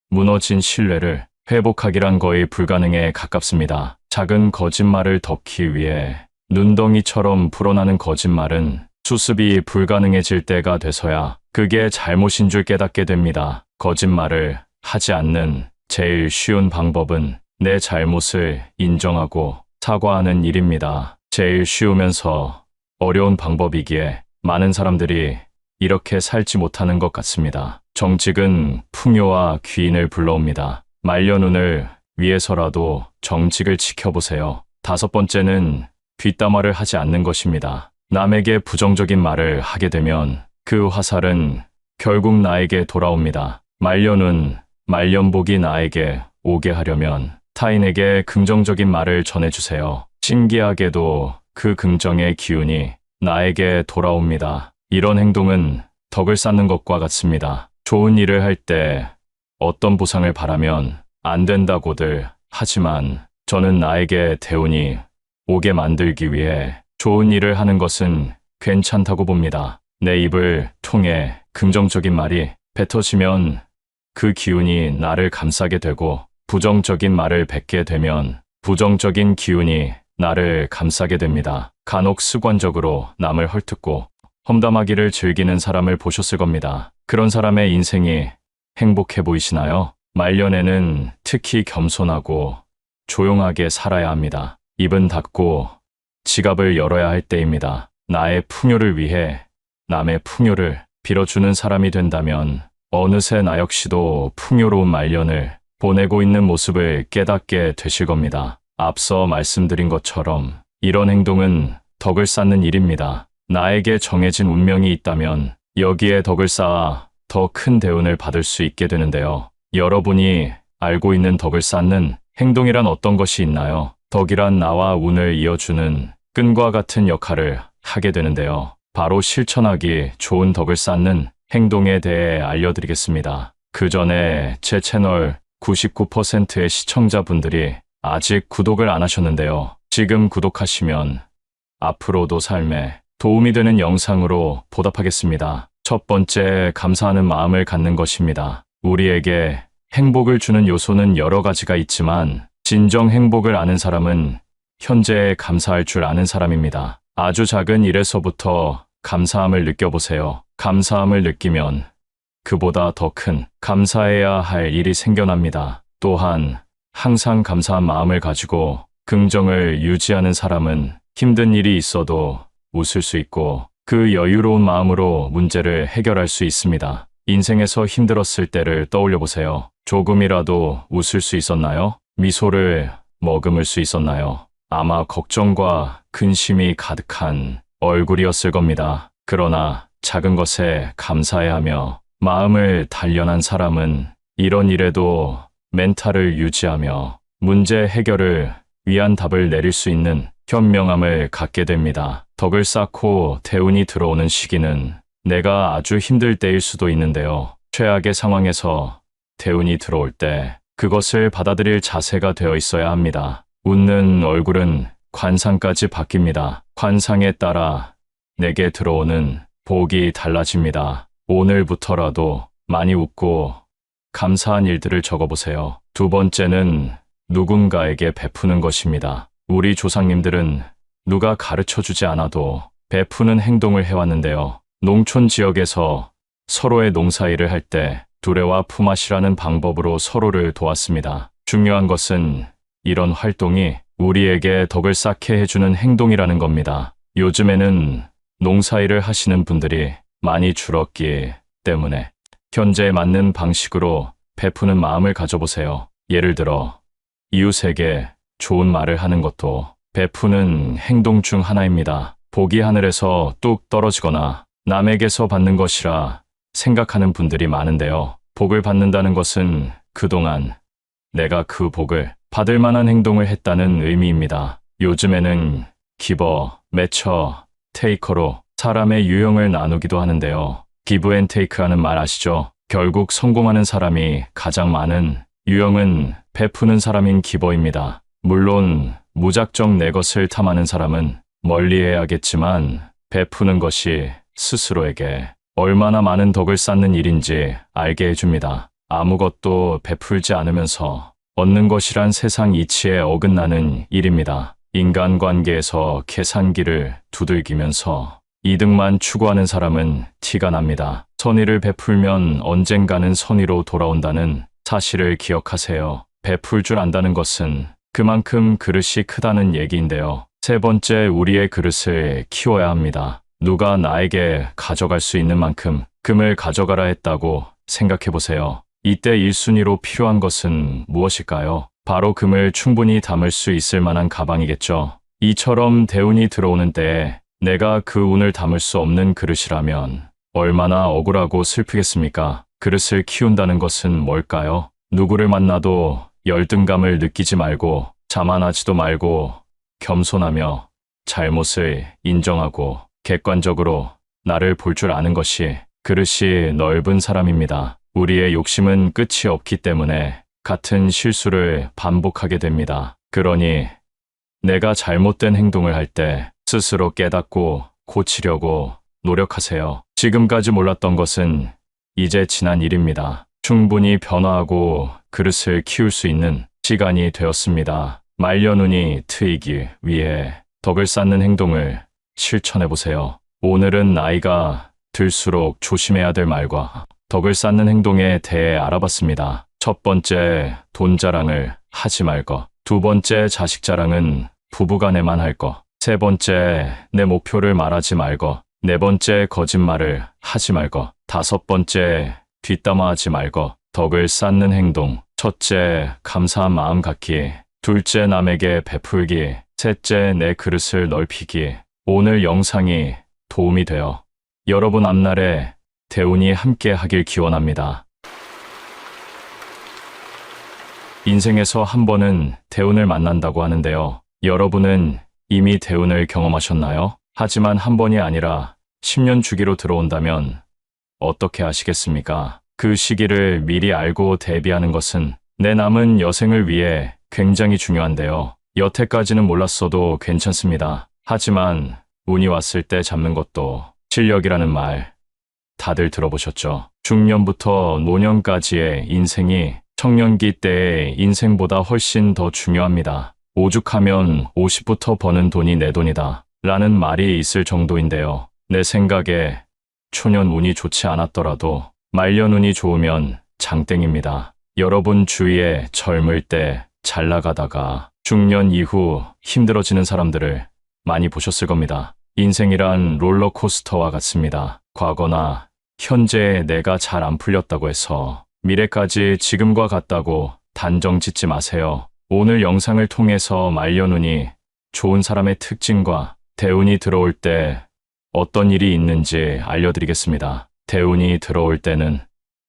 무너진 신뢰를 회복하기란 거의 불가능에 가깝습니다. 작은 거짓말을 덮기 위해 눈덩이처럼 불어나는 거짓말은 수습이 불가능해질 때가 돼서야 그게 잘못인 줄 깨닫게 됩니다. 거짓말을 하지 않는 제일 쉬운 방법은 내 잘못을 인정하고 사과하는 일입니다. 제일 쉬우면서 어려운 방법이기에 많은 사람들이 이렇게 살지 못하는 것 같습니다. 정직은 풍요와 귀인을 불러옵니다. 말년운을 위해서라도 정직을 지켜보세요. 다섯 번째는 뒷담화를 하지 않는 것입니다. 남에게 부정적인 말을 하게 되면 그 화살은 결국 나에게 돌아옵니다. 말년운, 말년복이 나에게 오게 하려면 타인에게 긍정적인 말을 전해주세요. 신기하게도 그 긍정의 기운이 나에게 돌아옵니다. 이런 행동은 덕을 쌓는 것과 같습니다. 좋은 일을 할 때 어떤 보상을 바라면 안 된다고들 하지만 저는 나에게 대운이 오게 만들기 위해 좋은 일을 하는 것은 괜찮다고 봅니다. 내 입을 통해 긍정적인 말이 뱉어지면 그 기운이 나를 감싸게 되고 부정적인 말을 뱉게 되면 부정적인 기운이 나를 감싸게 됩니다. 간혹 습관적으로 남을 헐뜯고 험담하기를 즐기는 사람을 보셨을 겁니다. 그런 사람의 인생이 행복해 보이시나요? 말년에는 특히 겸손하고 조용하게 살아야 합니다. 입은 닫고 지갑을 열어야 할 때입니다. 나의 풍요를 위해 남의 풍요를 빌어주는 사람이 된다면 어느새 나 역시도 풍요로운 말년을 보내고 있는 모습을 깨닫게 되실 겁니다. 앞서 말씀드린 것처럼 이런 행동은 덕을 쌓는 일입니다. 나에게 정해진 운명이 있다면 여기에 덕을 쌓아 더 큰 대운을 받을 수 있게 되는데요. 여러분이 알고 있는 덕을 쌓는 행동이란 어떤 것이 있나요? 덕이란 나와 운을 이어주는 끈과 같은 역할을 하게 되는데요. 바로 실천하기 좋은 덕을 쌓는 행동에 대해 알려드리겠습니다. 그 전에 제 채널 99%의 시청자분들이 아직 구독을 안 하셨는데요. 지금 구독하시면 앞으로도 삶에 도움이 되는 영상으로 보답하겠습니다. 첫 번째, 감사하는 마음을 갖는 것입니다. 우리에게 행복을 주는 요소는 여러 가지가 있지만 진정 행복을 아는 사람은 현재에 감사할 줄 아는 사람입니다. 아주 작은 일에서부터 감사함을 느껴보세요. 감사함을 느끼면 그보다 더 큰 감사해야 할 일이 생겨납니다. 또한 항상 감사한 마음을 가지고 긍정을 유지하는 사람은 힘든 일이 있어도 웃을 수 있고 그 여유로운 마음으로 문제를 해결할 수 있습니다. 인생에서 힘들었을 때를 떠올려 보세요. 조금이라도 웃을 수 있었나요? 미소를 머금을 수 있었나요? 아마 걱정과 근심이 가득한 얼굴이었을 겁니다. 그러나 작은 것에 감사해하며 마음을 단련한 사람은 이런 일에도 멘탈을 유지하며 문제 해결을 위한 답을 내릴 수 있는 현명함을 갖게 됩니다. 덕을 쌓고 대운이 들어오는 시기는 내가 아주 힘들 때일 수도 있는데요. 최악의 상황에서 대운이 들어올 때 그것을 받아들일 자세가 되어 있어야 합니다. 웃는 얼굴은 관상까지 바뀝니다. 관상에 따라 내게 들어오는 복이 달라집니다. 오늘부터라도 많이 웃고 감사한 일들을 적어보세요. 두 번째는 누군가에게 베푸는 것입니다. 우리 조상님들은 누가 가르쳐주지 않아도 베푸는 행동을 해왔는데요. 농촌 지역에서 서로의 농사일을 할 때 두레와 품앗이라는 방법으로 서로를 도왔습니다. 중요한 것은 이런 활동이 우리에게 덕을 쌓게 해주는 행동이라는 겁니다. 요즘에는 농사일을 하시는 분들이 많이 줄었기 때문에 현재에 맞는 방식으로 베푸는 마음을 가져보세요. 예를 들어 이웃에게 좋은 말을 하는 것도 베푸는 행동 중 하나입니다. 복이 하늘에서 뚝 떨어지거나 남에게서 받는 것이라 생각하는 분들이 많은데요. 복을 받는다는 것은 그동안 내가 그 복을 받을 만한 행동을 했다는 의미입니다. 요즘에는 기버, 매처, 테이커로 사람의 유형을 나누기도 하는데요. 기브 앤 테이크라는 말 아시죠? 결국 성공하는 사람이 가장 많은 유형은 베푸는 사람인 기버입니다. 물론 무작정 내 것을 탐하는 사람은 멀리해야겠지만 베푸는 것이 스스로에게 얼마나 많은 덕을 쌓는 일인지 알게 해줍니다. 아무것도 베풀지 않으면서 얻는 것이란 세상 이치에 어긋나는 일입니다. 인간관계에서 계산기를 두들기면서 이득만 추구하는 사람은 티가 납니다. 선의를 베풀면 언젠가는 선의로 돌아온다는 사실을 기억하세요. 베풀 줄 안다는 것은 그만큼 그릇이 크다는 얘기인데요. 세 번째, 우리의 그릇을 키워야 합니다. 누가 나에게 가져갈 수 있는 만큼 금을 가져가라 했다고 생각해 보세요. 이때 1순위로 필요한 것은 무엇일까요? 바로 금을 충분히 담을 수 있을 만한 가방이겠죠. 이처럼 대운이 들어오는 때에 내가 그 운을 담을 수 없는 그릇이라면 얼마나 억울하고 슬프겠습니까? 그릇을 키운다는 것은 뭘까요? 누구를 만나도 열등감을 느끼지 말고 자만하지도 말고 겸손하며 잘못을 인정하고 객관적으로 나를 볼 줄 아는 것이 그릇이 넓은 사람입니다. 우리의 욕심은 끝이 없기 때문에 같은 실수를 반복하게 됩니다. 그러니 내가 잘못된 행동을 할 때 스스로 깨닫고 고치려고 노력하세요. 지금까지 몰랐던 것은 이제 지난 일입니다. 충분히 변화하고 그릇을 키울 수 있는 시간이 되었습니다. 말려눈이 트이기 위해 덕을 쌓는 행동을 실천해보세요. 오늘은 나이가 들수록 조심해야 될 말과 덕을 쌓는 행동에 대해 알아봤습니다. 첫 번째, 돈 자랑을 하지 말 것. 두 번째, 자식 자랑은 부부간에만 할 것. 세 번째, 내 목표를 말하지 말 것. 네 번째, 거짓말을 하지 말 것. 다섯 번째, 뒷담화하지 말 것. 덕을 쌓는 행동. 첫째, 감사한 마음 갖기. 둘째, 남에게 베풀기. 셋째, 내 그릇을 넓히기. 오늘 영상이 도움이 되어 여러분 앞날에 대운이 함께 하길 기원합니다. 인생에서 한 번은 대운을 만난다고 하는데요. 여러분은 이미 대운을 경험하셨나요? 하지만 한 번이 아니라 10년 주기로 들어온다면 어떻게 하시겠습니까? 그 시기를 미리 알고 대비하는 것은 내 남은 여생을 위해 굉장히 중요한데요. 여태까지는 몰랐어도 괜찮습니다. 하지만 운이 왔을 때 잡는 것도 실력이라는 말 다들 들어보셨죠? 중년부터 노년까지의 인생이 청년기 때의 인생보다 훨씬 더 중요합니다. 오죽하면 50부터 버는 돈이 내 돈이다 라는 말이 있을 정도인데요. 내 생각에 초년 운이 좋지 않았더라도 말년 운이 좋으면 장땡입니다. 여러분 주위에 젊을 때 잘 나가다가 중년 이후 힘들어지는 사람들을 많이 보셨을 겁니다. 인생이란 롤러코스터와 같습니다. 과거나 현재의 내가 잘 안 풀렸다고 해서 미래까지 지금과 같다고 단정 짓지 마세요. 오늘 영상을 통해서 말년운이 좋은 사람의 특징과 대운이 들어올 때 어떤 일이 있는지 알려드리겠습니다. 대운이 들어올 때는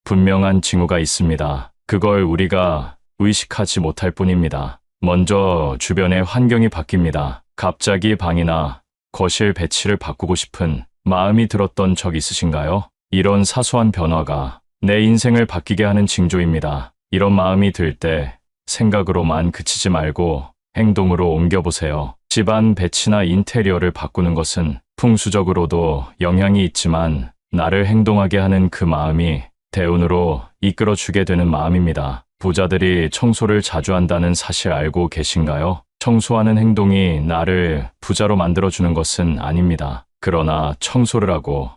분명한 징후가 있습니다. 그걸 우리가 의식하지 못할 뿐입니다. 먼저 주변의 환경이 바뀝니다. 갑자기 방이나 거실 배치를 바꾸고 싶은 마음이 들었던 적 있으신가요? 이런 사소한 변화가 내 인생을 바뀌게 하는 징조입니다. 이런 마음이 들 때 생각으로만 그치지 말고 행동으로 옮겨보세요. 집안 배치나 인테리어를 바꾸는 것은 풍수적으로도 영향이 있지만 나를 행동하게 하는 그 마음이 대운으로 이끌어주게 되는 마음입니다. 부자들이 청소를 자주 한다는 사실 알고 계신가요? 청소하는 행동이 나를 부자로 만들어주는 것은 아닙니다. 그러나 청소를 하고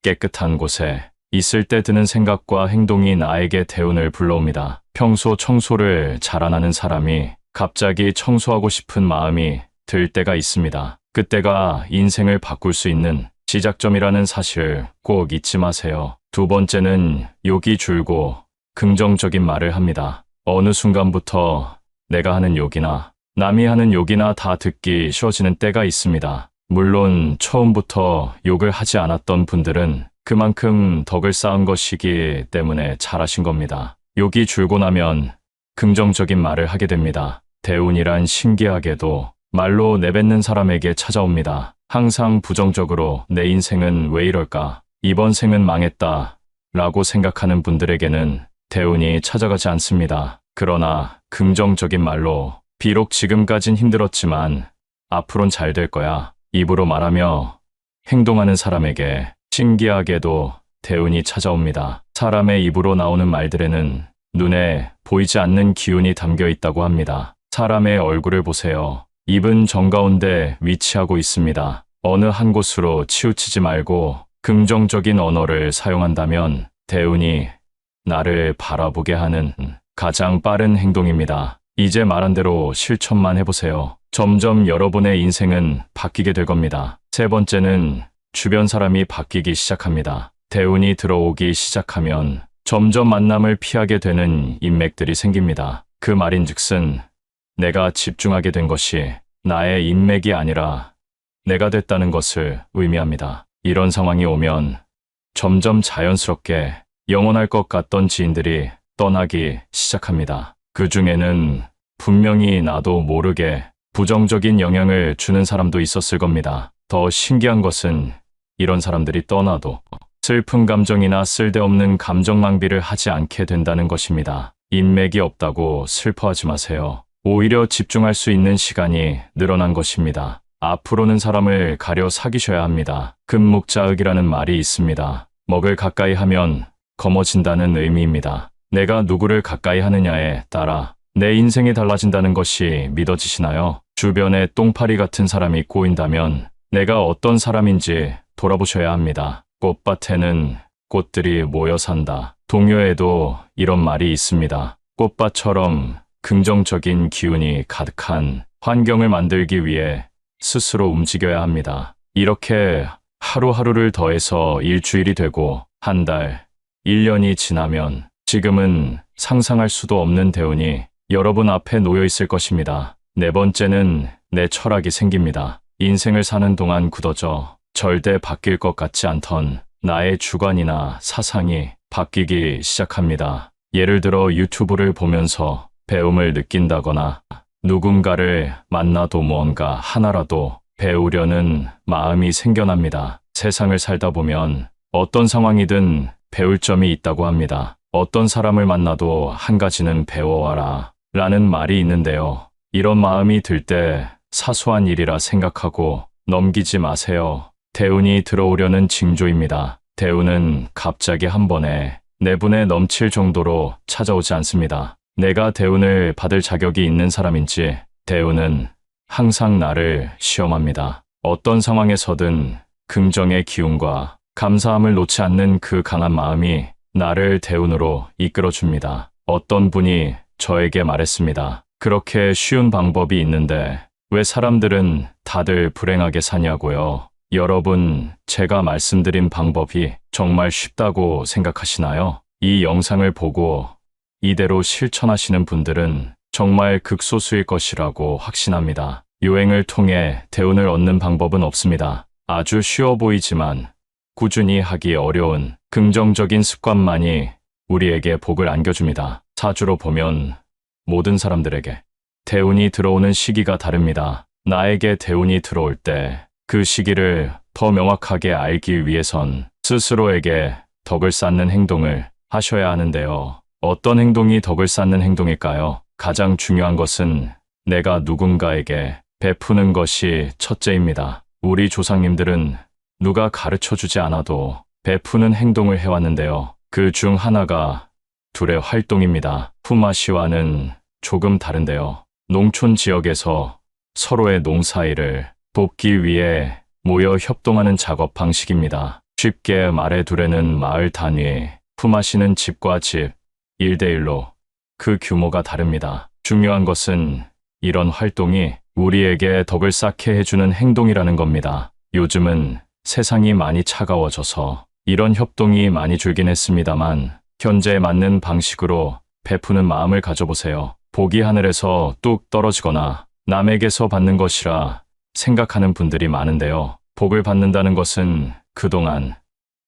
깨끗한 곳에 있을 때 드는 생각과 행동이 나에게 대운을 불러옵니다. 평소 청소를 잘 안 하는 사람이 갑자기 청소하고 싶은 마음이 들 때가 있습니다. 그때가 인생을 바꿀 수 있는 시작점이라는 사실 꼭 잊지 마세요. 두 번째는 욕이 줄고 긍정적인 말을 합니다. 어느 순간부터 내가 하는 욕이나 남이 하는 욕이나 다 듣기 쉬워지는 때가 있습니다. 물론 처음부터 욕을 하지 않았던 분들은 그만큼 덕을 쌓은 것이기 때문에 잘하신 겁니다. 욕이 줄고 나면 긍정적인 말을 하게 됩니다. 대운이란 신기하게도 말로 내뱉는 사람에게 찾아옵니다. 항상 부정적으로 내 인생은 왜 이럴까? 이번 생은 망했다 라고 생각하는 분들에게는 대운이 찾아가지 않습니다. 그러나 긍정적인 말로 비록 지금까진 힘들었지만 앞으론 잘 될 거야 입으로 말하며 행동하는 사람에게 신기하게도 대운이 찾아옵니다. 사람의 입으로 나오는 말들에는 눈에 보이지 않는 기운이 담겨 있다고 합니다. 사람의 얼굴을 보세요. 입은 정가운데 위치하고 있습니다. 어느 한 곳으로 치우치지 말고 긍정적인 언어를 사용한다면 대운이 나를 바라보게 하는 가장 빠른 행동입니다. 이제 말한 대로 실천만 해보세요. 점점 여러분의 인생은 바뀌게 될 겁니다. 세 번째는 주변 사람이 바뀌기 시작합니다. 대운이 들어오기 시작하면 점점 만남을 피하게 되는 인맥들이 생깁니다. 그 말인즉슨 내가 집중하게 된 것이 나의 인맥이 아니라 내가 됐다는 것을 의미합니다. 이런 상황이 오면 점점 자연스럽게 영원할 것 같던 지인들이 떠나기 시작합니다. 그 중에는 분명히 나도 모르게 부정적인 영향을 주는 사람도 있었을 겁니다. 더 신기한 것은 이런 사람들이 떠나도 슬픈 감정이나 쓸데없는 감정 낭비를 하지 않게 된다는 것입니다. 인맥이 없다고 슬퍼하지 마세요. 오히려 집중할 수 있는 시간이 늘어난 것입니다. 앞으로는 사람을 가려 사귀셔야 합니다. 금묵자흑이라는 말이 있습니다. 먹을 가까이 하면 검어진다는 의미입니다. 내가 누구를 가까이 하느냐에 따라 내 인생이 달라진다는 것이 믿어지시나요? 주변에 똥파리 같은 사람이 꼬인다면 내가 어떤 사람인지 돌아보셔야 합니다. 꽃밭에는 꽃들이 모여 산다. 동요에도 이런 말이 있습니다. 꽃밭처럼 긍정적인 기운이 가득한 환경을 만들기 위해 스스로 움직여야 합니다. 이렇게 하루하루를 더해서 일주일이 되고 한 달, 1년이 지나면 지금은 상상할 수도 없는 대운이 여러분 앞에 놓여 있을 것입니다. 네 번째는 내 철학이 생깁니다. 인생을 사는 동안 굳어져 절대 바뀔 것 같지 않던 나의 주관이나 사상이 바뀌기 시작합니다. 예를 들어 유튜브를 보면서 배움을 느낀다거나 누군가를 만나도 무언가 하나라도 배우려는 마음이 생겨납니다. 세상을 살다 보면 어떤 상황이든 배울 점이 있다고 합니다. 어떤 사람을 만나도 한 가지는 배워와라 라는 말이 있는데요. 이런 마음이 들 때 사소한 일이라 생각하고 넘기지 마세요. 대운이 들어오려는 징조입니다. 대운은 갑자기 한 번에 내분에 넘칠 정도로 찾아오지 않습니다. 내가 대운을 받을 자격이 있는 사람인지 대운은 항상 나를 시험합니다. 어떤 상황에서든 긍정의 기운과 감사함을 놓지 않는 그 강한 마음이 나를 대운으로 이끌어줍니다. 어떤 분이 저에게 말했습니다. 그렇게 쉬운 방법이 있는데 왜 사람들은 다들 불행하게 사냐고요? 여러분, 제가 말씀드린 방법이 정말 쉽다고 생각하시나요? 이 영상을 보고 이대로 실천하시는 분들은 정말 극소수일 것이라고 확신합니다. 유행을 통해 대운을 얻는 방법은 없습니다. 아주 쉬워 보이지만 꾸준히 하기 어려운 긍정적인 습관만이 우리에게 복을 안겨줍니다. 사주로 보면 모든 사람들에게 대운이 들어오는 시기가 다릅니다. 나에게 대운이 들어올 때 그 시기를 더 명확하게 알기 위해선 스스로에게 덕을 쌓는 행동을 하셔야 하는데요. 어떤 행동이 덕을 쌓는 행동일까요? 가장 중요한 것은 내가 누군가에게 베푸는 것이 첫째입니다. 우리 조상님들은 누가 가르쳐주지 않아도 베푸는 행동을 해왔는데요. 그 중 하나가 둘의 활동입니다. 품앗이와는 조금 다른데요. 농촌 지역에서 서로의 농사일을 돕기 위해 모여 협동하는 작업 방식입니다. 쉽게 말해 둘에는 마을 단위, 품앗이는 집과 집, 1대1로 그 규모가 다릅니다. 중요한 것은 이런 활동이 우리에게 덕을 쌓게 해주는 행동이라는 겁니다. 요즘은 세상이 많이 차가워져서 이런 협동이 많이 줄긴 했습니다만 현재에 맞는 방식으로 베푸는 마음을 가져보세요. 복이 하늘에서 뚝 떨어지거나 남에게서 받는 것이라 생각하는 분들이 많은데요. 복을 받는다는 것은 그동안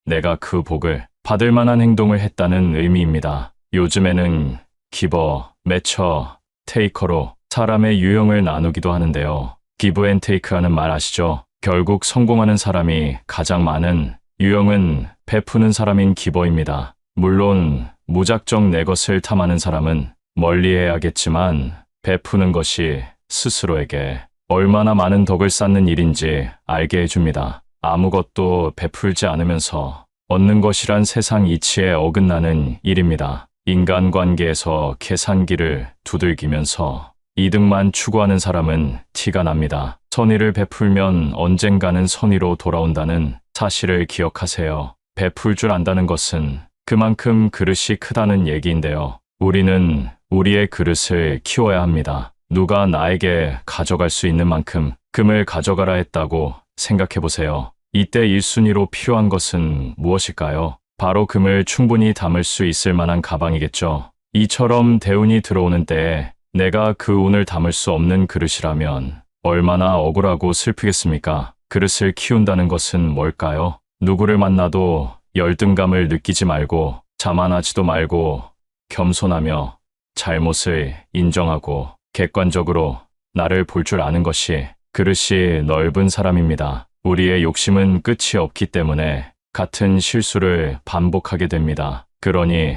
내가 그 복을 받을 만한 행동을 했다는 의미입니다. 요즘에는 기버, 매처, 테이커로 사람의 유형을 나누기도 하는데요. 기브 앤 테이크라는 말 아시죠? 결국 성공하는 사람이 가장 많은 유형은 베푸는 사람인 기버입니다. 물론 무작정 내 것을 탐하는 사람은 멀리해야겠지만 베푸는 것이 스스로에게 얼마나 많은 덕을 쌓는 일인지 알게 해줍니다. 아무것도 베풀지 않으면서 얻는 것이란 세상 이치에 어긋나는 일입니다. 인간관계에서 계산기를 두들기면서 이득만 추구하는 사람은 티가 납니다. 선의를 베풀면 언젠가는 선의로 돌아온다는 사실을 기억하세요. 베풀 줄 안다는 것은 그만큼 그릇이 크다는 얘기인데요. 우리는 우리의 그릇을 키워야 합니다. 누가 나에게 가져갈 수 있는 만큼 금을 가져가라 했다고 생각해 보세요. 이때 1순위로 필요한 것은 무엇일까요? 바로 금을 충분히 담을 수 있을 만한 가방이겠죠. 이처럼 대운이 들어오는 때에 내가 그 운을 담을 수 없는 그릇이라면 얼마나 억울하고 슬프겠습니까? 그릇을 키운다는 것은 뭘까요? 누구를 만나도 열등감을 느끼지 말고 자만하지도 말고 겸손하며 잘못을 인정하고 객관적으로 나를 볼 줄 아는 것이 그릇이 넓은 사람입니다. 우리의 욕심은 끝이 없기 때문에 같은 실수를 반복하게 됩니다. 그러니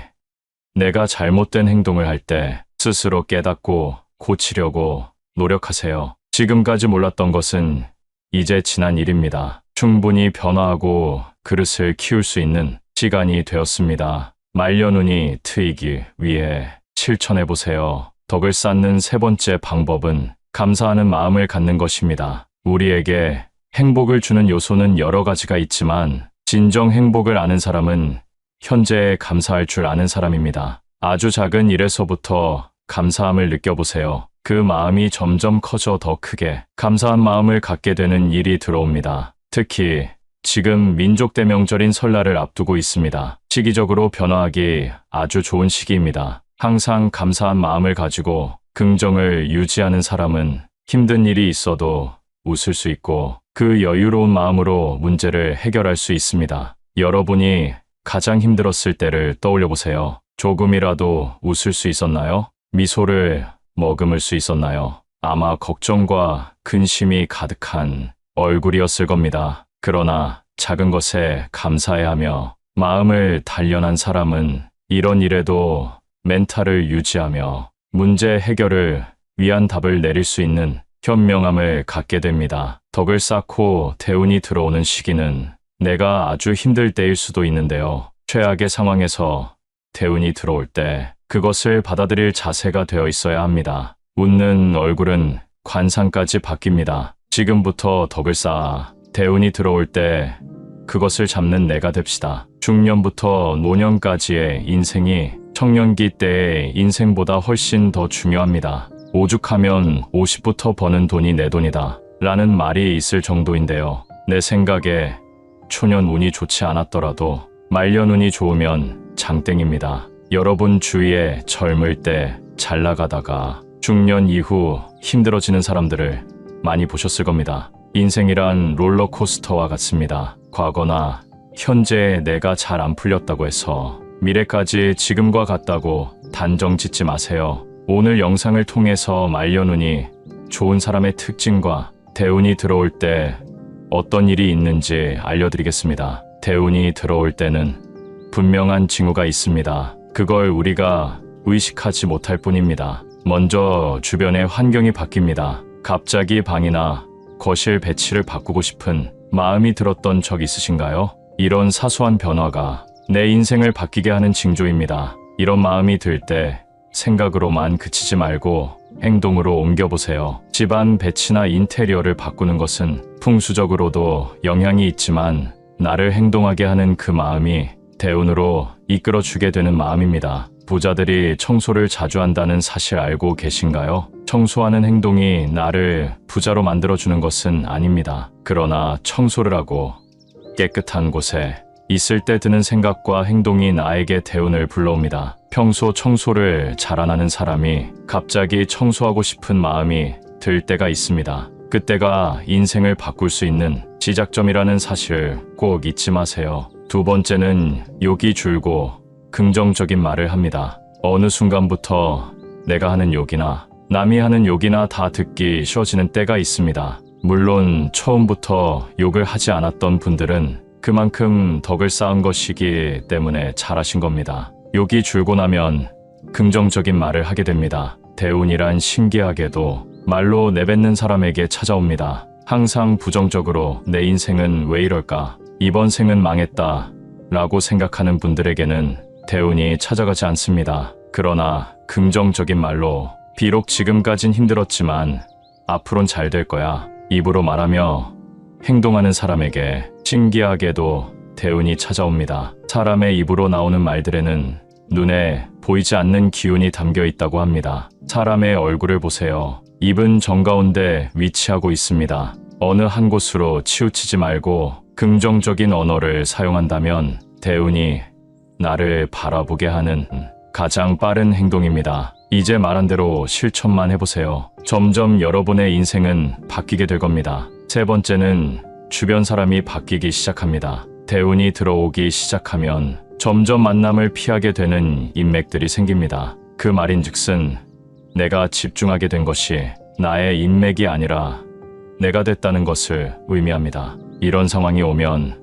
내가 잘못된 행동을 할 때 스스로 깨닫고 고치려고 노력하세요. 지금까지 몰랐던 것은 이제 지난 일입니다. 충분히 변화하고 그릇을 키울 수 있는 시간이 되었습니다. 말려눈이 트이기 위해 실천해보세요. 덕을 쌓는 세 번째 방법은 감사하는 마음을 갖는 것입니다. 우리에게 행복을 주는 요소는 여러 가지가 있지만 진정 행복을 아는 사람은 현재에 감사할 줄 아는 사람입니다. 아주 작은 일에서부터 감사함을 느껴보세요. 그 마음이 점점 커져 더 크게 감사한 마음을 갖게 되는 일이 들어옵니다. 특히 지금 민족대 명절인 설날을 앞두고 있습니다. 시기적으로 변화하기 아주 좋은 시기입니다. 항상 감사한 마음을 가지고 긍정을 유지하는 사람은 힘든 일이 있어도 웃을 수 있고 그 여유로운 마음으로 문제를 해결할 수 있습니다. 여러분이 가장 힘들었을 때를 떠올려 보세요. 조금이라도 웃을 수 있었나요? 미소를 머금을 수 있었나요? 아마 걱정과 근심이 가득한 얼굴이었을 겁니다. 그러나 작은 것에 감사해 하며 마음을 단련한 사람은 이런 일에도 멘탈을 유지하며 문제 해결을 위한 답을 내릴 수 있는 현명함을 갖게 됩니다. 덕을 쌓고 대운이 들어오는 시기는 내가 아주 힘들 때일 수도 있는데요. 최악의 상황에서 대운이 들어올 때 그것을 받아들일 자세가 되어 있어야 합니다. 웃는 얼굴은 관상까지 바뀝니다. 지금부터 덕을 쌓아 대운이 들어올 때 그것을 잡는 내가 됩시다. 중년부터 노년까지의 인생이 청년기 때의 인생보다 훨씬 더 중요합니다. 오죽하면 50부터 버는 돈이 내 돈이다 라는 말이 있을 정도인데요. 내 생각에 초년 운이 좋지 않았더라도 말년 운이 좋으면 장땡입니다. 여러분 주위에 젊을 때 잘 나가다가 중년 이후 힘들어지는 사람들을 많이 보셨을 겁니다. 인생이란 롤러코스터와 같습니다. 과거나 현재의 내가 잘 안 풀렸다고 해서 미래까지 지금과 같다고 단정 짓지 마세요. 오늘 영상을 통해서 말년운이 좋은 사람의 특징과 대운이 들어올 때 어떤 일이 있는지 알려드리겠습니다. 대운이 들어올 때는 분명한 징후가 있습니다. 그걸 우리가 의식하지 못할 뿐입니다. 먼저 주변의 환경이 바뀝니다. 갑자기 방이나 거실 배치를 바꾸고 싶은 마음이 들었던 적 있으신가요? 이런 사소한 변화가 내 인생을 바뀌게 하는 징조입니다. 이런 마음이 들 때 생각으로만 그치지 말고 행동으로 옮겨보세요. 집안 배치나 인테리어를 바꾸는 것은 풍수적으로도 영향이 있지만 나를 행동하게 하는 그 마음이 대운으로 이끌어주게 되는 마음입니다. 부자들이 청소를 자주 한다는 사실 알고 계신가요? 청소하는 행동이 나를 부자로 만들어주는 것은 아닙니다. 그러나 청소를 하고 깨끗한 곳에 있을 때 드는 생각과 행동이 나에게 대운을 불러옵니다. 평소 청소를 잘 안 하는 사람이 갑자기 청소하고 싶은 마음이 들 때가 있습니다. 그때가 인생을 바꿀 수 있는 시작점이라는 사실 꼭 잊지 마세요. 두 번째는 욕이 줄고 긍정적인 말을 합니다. 어느 순간부터 내가 하는 욕이나 남이 하는 욕이나 다 듣기 쉬워지는 때가 있습니다. 물론 처음부터 욕을 하지 않았던 분들은 그만큼 덕을 쌓은 것이기 때문에 잘하신 겁니다. 욕이 줄고 나면 긍정적인 말을 하게 됩니다. 대운이란 신기하게도 말로 내뱉는 사람에게 찾아옵니다. 항상 부정적으로 내 인생은 왜 이럴까? 이번 생은 망했다 라고 생각하는 분들에게는 대운이 찾아가지 않습니다. 그러나 긍정적인 말로 비록 지금까진 힘들었지만 앞으론 잘 될 거야 입으로 말하며 행동하는 사람에게 신기하게도 대운이 찾아옵니다. 사람의 입으로 나오는 말들에는 눈에 보이지 않는 기운이 담겨 있다고 합니다. 사람의 얼굴을 보세요. 입은 정가운데 위치하고 있습니다. 어느 한 곳으로 치우치지 말고 긍정적인 언어를 사용한다면 대운이 나를 바라보게 하는 가장 빠른 행동입니다. 이제 말한 대로 실천만 해보세요. 점점 여러분의 인생은 바뀌게 될 겁니다. 세 번째는 주변 사람이 바뀌기 시작합니다. 대운이 들어오기 시작하면 점점 만남을 피하게 되는 인맥들이 생깁니다. 그 말인즉슨 내가 집중하게 된 것이 나의 인맥이 아니라 내가 됐다는 것을 의미합니다. 이런 상황이 오면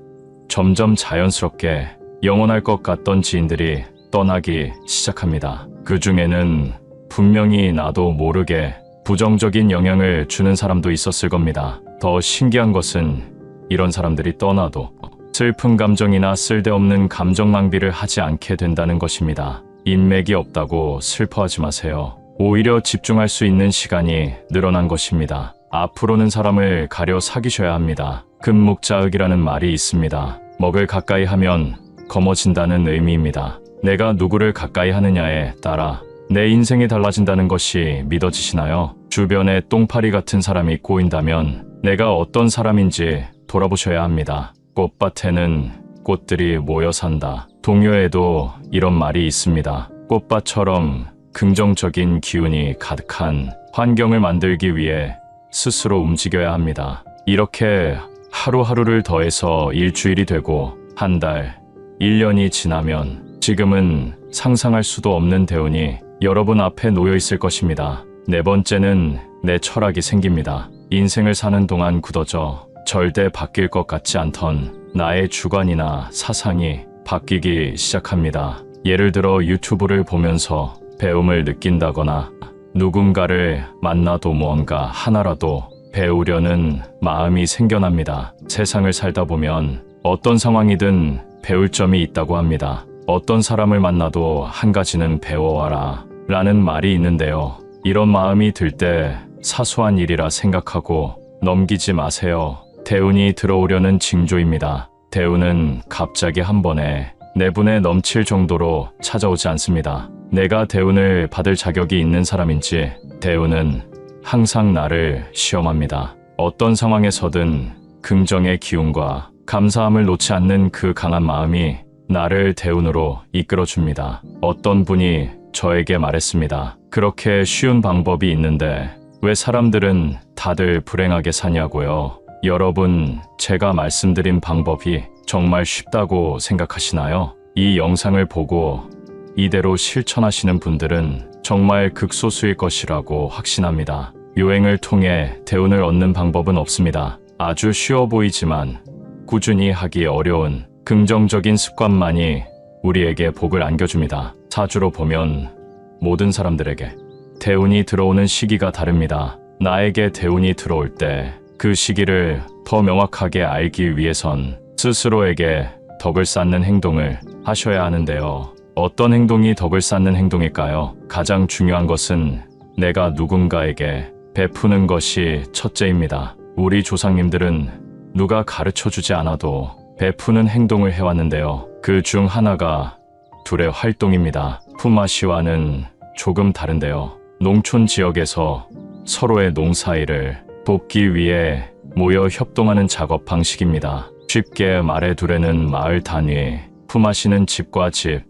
점점 자연스럽게 영원할 것 같던 지인들이 떠나기 시작합니다. 그 중에는 분명히 나도 모르게 부정적인 영향을 주는 사람도 있었을 겁니다. 더 신기한 것은 이런 사람들이 떠나도 슬픈 감정이나 쓸데없는 감정 낭비를 하지 않게 된다는 것입니다. 인맥이 없다고 슬퍼하지 마세요. 오히려 집중할 수 있는 시간이 늘어난 것입니다. 앞으로는 사람을 가려 사귀셔야 합니다. 금묵자흑이라는 말이 있습니다. 먹을 가까이 하면 검어진다는 의미입니다. 내가 누구를 가까이 하느냐에 따라 내 인생이 달라진다는 것이 믿어지시나요? 주변에 똥파리 같은 사람이 꼬인다면 내가 어떤 사람인지 돌아보셔야 합니다. 꽃밭에는 꽃들이 모여 산다. 동요에도 이런 말이 있습니다. 꽃밭처럼 긍정적인 기운이 가득한 환경을 만들기 위해 스스로 움직여야 합니다. 이렇게 하루하루를 더해서 일주일이 되고 한 달, 1년이 지나면 지금은 상상할 수도 없는 대운이 여러분 앞에 놓여 있을 것입니다. 네 번째는 내 철학이 생깁니다. 인생을 사는 동안 굳어져 절대 바뀔 것 같지 않던 나의 주관이나 사상이 바뀌기 시작합니다. 예를 들어 유튜브를 보면서 배움을 느낀다거나 누군가를 만나도 무언가 하나라도 배우려는 마음이 생겨납니다. 세상을 살다 보면 어떤 상황이든 배울 점이 있다고 합니다. 어떤 사람을 만나도 한 가지는 배워와라 라는 말이 있는데요. 이런 마음이 들 때 사소한 일이라 생각하고 넘기지 마세요. 대운이 들어오려는 징조입니다. 대운은 갑자기 한 번에 내분에 넘칠 정도로 찾아오지 않습니다. 내가 대운을 받을 자격이 있는 사람인지 대운은 항상 나를 시험합니다. 어떤 상황에서든 긍정의 기운과 감사함을 놓지 않는 그 강한 마음이 나를 대운으로 이끌어줍니다. 어떤 분이 저에게 말했습니다. 그렇게 쉬운 방법이 있는데 왜 사람들은 다들 불행하게 사냐고요? 여러분, 제가 말씀드린 방법이 정말 쉽다고 생각하시나요? 이 영상을 보고 이대로 실천하시는 분들은 정말 극소수일 것이라고 확신합니다. 요행을 통해 대운을 얻는 방법은 없습니다. 아주 쉬워 보이지만 꾸준히 하기 어려운 긍정적인 습관만이 우리에게 복을 안겨줍니다. 사주로 보면 모든 사람들에게 대운이 들어오는 시기가 다릅니다. 나에게 대운이 들어올 때 그 시기를 더 명확하게 알기 위해선 스스로에게 덕을 쌓는 행동을 하셔야 하는데요. 어떤 행동이 덕을 쌓는 행동일까요? 가장 중요한 것은 내가 누군가에게 베푸는 것이 첫째입니다. 우리 조상님들은 누가 가르쳐주지 않아도 베푸는 행동을 해왔는데요. 그 중 하나가 둘의 활동입니다. 품앗이와는 조금 다른데요. 농촌 지역에서 서로의 농사일을 돕기 위해 모여 협동하는 작업 방식입니다. 쉽게 말해 둘에는 마을 단위, 품앗이는 집과 집,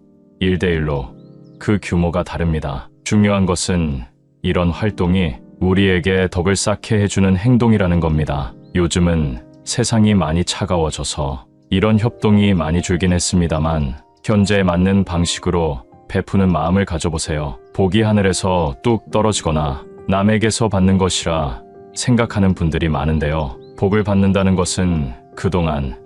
1대1로 그 규모가 다릅니다. 중요한 것은 이런 활동이 우리에게 덕을 쌓게 해주는 행동이라는 겁니다. 요즘은 세상이 많이 차가워져서 이런 협동이 많이 줄긴 했습니다만 현재에 맞는 방식으로 베푸는 마음을 가져보세요. 복이 하늘에서 뚝 떨어지거나 남에게서 받는 것이라 생각하는 분들이 많은데요. 복을 받는다는 것은 그동안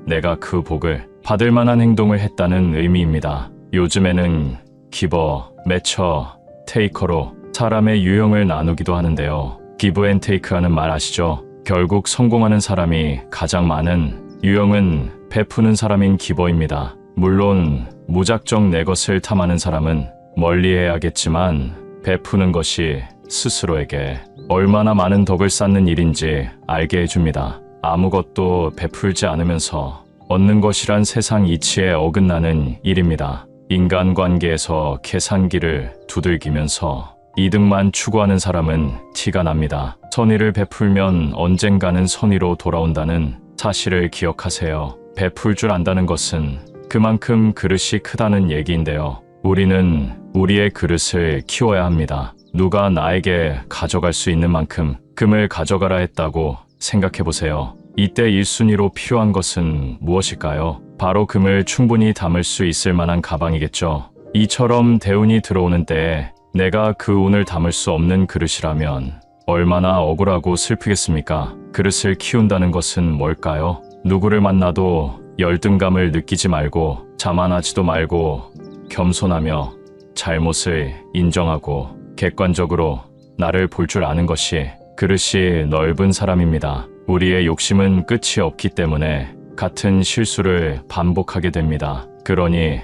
내가 그 복을 받을 만한 행동을 했다는 의미입니다. 요즘에는 기버, 매처, 테이커로 사람의 유형을 나누기도 하는데요. 기브 앤 테이크라는 말 아시죠? 결국 성공하는 사람이 가장 많은 유형은 베푸는 사람인 기버입니다. 물론 무작정 내 것을 탐하는 사람은 멀리해야겠지만 베푸는 것이 스스로에게 얼마나 많은 덕을 쌓는 일인지 알게 해줍니다. 아무것도 베풀지 않으면서 얻는 것이란 세상 이치에 어긋나는 일입니다. 인간관계에서 계산기를 두들기면서 이득만 추구하는 사람은 티가 납니다. 선의를 베풀면 언젠가는 선의로 돌아온다는 사실을 기억하세요. 베풀 줄 안다는 것은 그만큼 그릇이 크다는 얘기인데요. 우리는 우리의 그릇을 키워야 합니다. 누가 나에게 가져갈 수 있는 만큼 금을 가져가라 했다고 생각해보세요. 이때 1순위로 필요한 것은 무엇일까요? 바로 금을 충분히 담을 수 있을 만한 가방이겠죠. 이처럼 대운이 들어오는 때에 내가 그 운을 담을 수 없는 그릇이라면 얼마나 억울하고 슬프겠습니까? 그릇을 키운다는 것은 뭘까요? 누구를 만나도 열등감을 느끼지 말고 자만하지도 말고 겸손하며 잘못을 인정하고 객관적으로 나를 볼 줄 아는 것이 그릇이 넓은 사람입니다. 우리의 욕심은 끝이 없기 때문에 같은 실수를 반복하게 됩니다. 그러니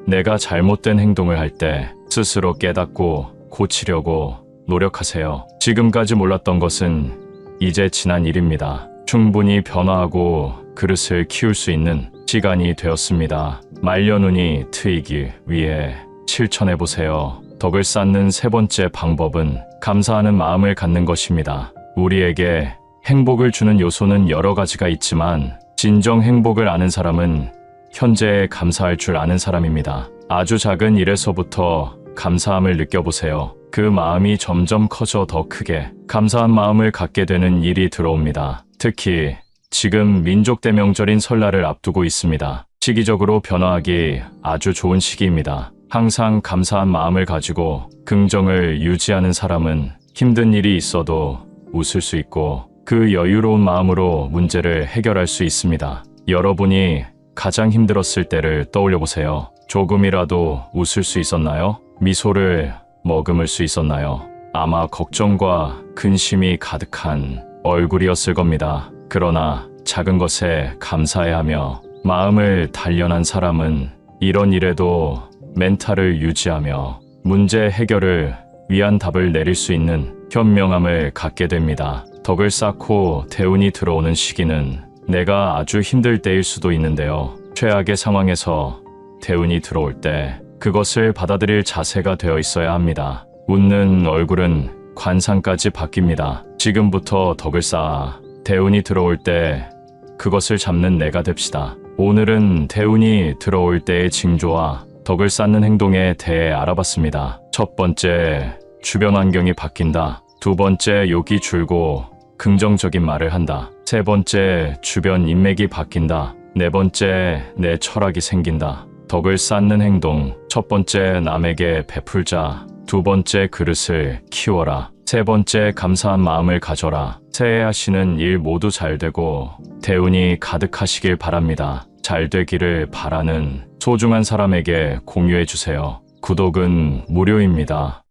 내가 잘못된 행동을 할 때 스스로 깨닫고 고치려고 노력하세요. 지금까지 몰랐던 것은 이제 지난 일입니다. 충분히 변화하고 그릇을 키울 수 있는 시간이 되었습니다. 말려눈이 트이기 위해 실천해보세요. 덕을 쌓는 세 번째 방법은 감사하는 마음을 갖는 것입니다. 우리에게 행복을 주는 요소는 여러 가지가 있지만 진정 행복을 아는 사람은 현재에 감사할 줄 아는 사람입니다. 아주 작은 일에서부터 감사함을 느껴보세요. 그 마음이 점점 커져 더 크게 감사한 마음을 갖게 되는 일이 들어옵니다. 특히 지금 민족대명절인 설날을 앞두고 있습니다. 시기적으로 변화하기 아주 좋은 시기입니다. 항상 감사한 마음을 가지고 긍정을 유지하는 사람은 힘든 일이 있어도 웃을 수 있고 그 여유로운 마음으로 문제를 해결할 수 있습니다. 여러분이 가장 힘들었을 때를 떠올려 보세요. 조금이라도 웃을 수 있었나요? 미소를 머금을 수 있었나요? 아마 걱정과 근심이 가득한 얼굴이었을 겁니다. 그러나 작은 것에 감사해 하며 마음을 단련한 사람은 이런 일에도 멘탈을 유지하며 문제 해결을 위한 답을 내릴 수 있는 현명함을 갖게 됩니다. 덕을 쌓고 대운이 들어오는 시기는 내가 아주 힘들 때일 수도 있는데요. 최악의 상황에서 대운이 들어올 때 그것을 받아들일 자세가 되어 있어야 합니다. 웃는 얼굴은 관상까지 바뀝니다. 지금부터 덕을 쌓아 대운이 들어올 때 그것을 잡는 내가 됩시다. 오늘은 대운이 들어올 때의 징조와 덕을 쌓는 행동에 대해 알아봤습니다. 첫 번째, 주변 환경이 바뀐다. 두 번째, 욕이 줄고 긍정적인 말을 한다. 세 번째, 주변 인맥이 바뀐다. 네 번째, 내 철학이 생긴다. 덕을 쌓는 행동. 첫 번째, 남에게 베풀자. 두 번째, 그릇을 키워라. 세 번째, 감사한 마음을 가져라. 새해 하시는 일 모두 잘 되고 대운이 가득하시길 바랍니다. 잘 되기를 바라는 소중한 사람에게 공유해 주세요. 구독은 무료입니다.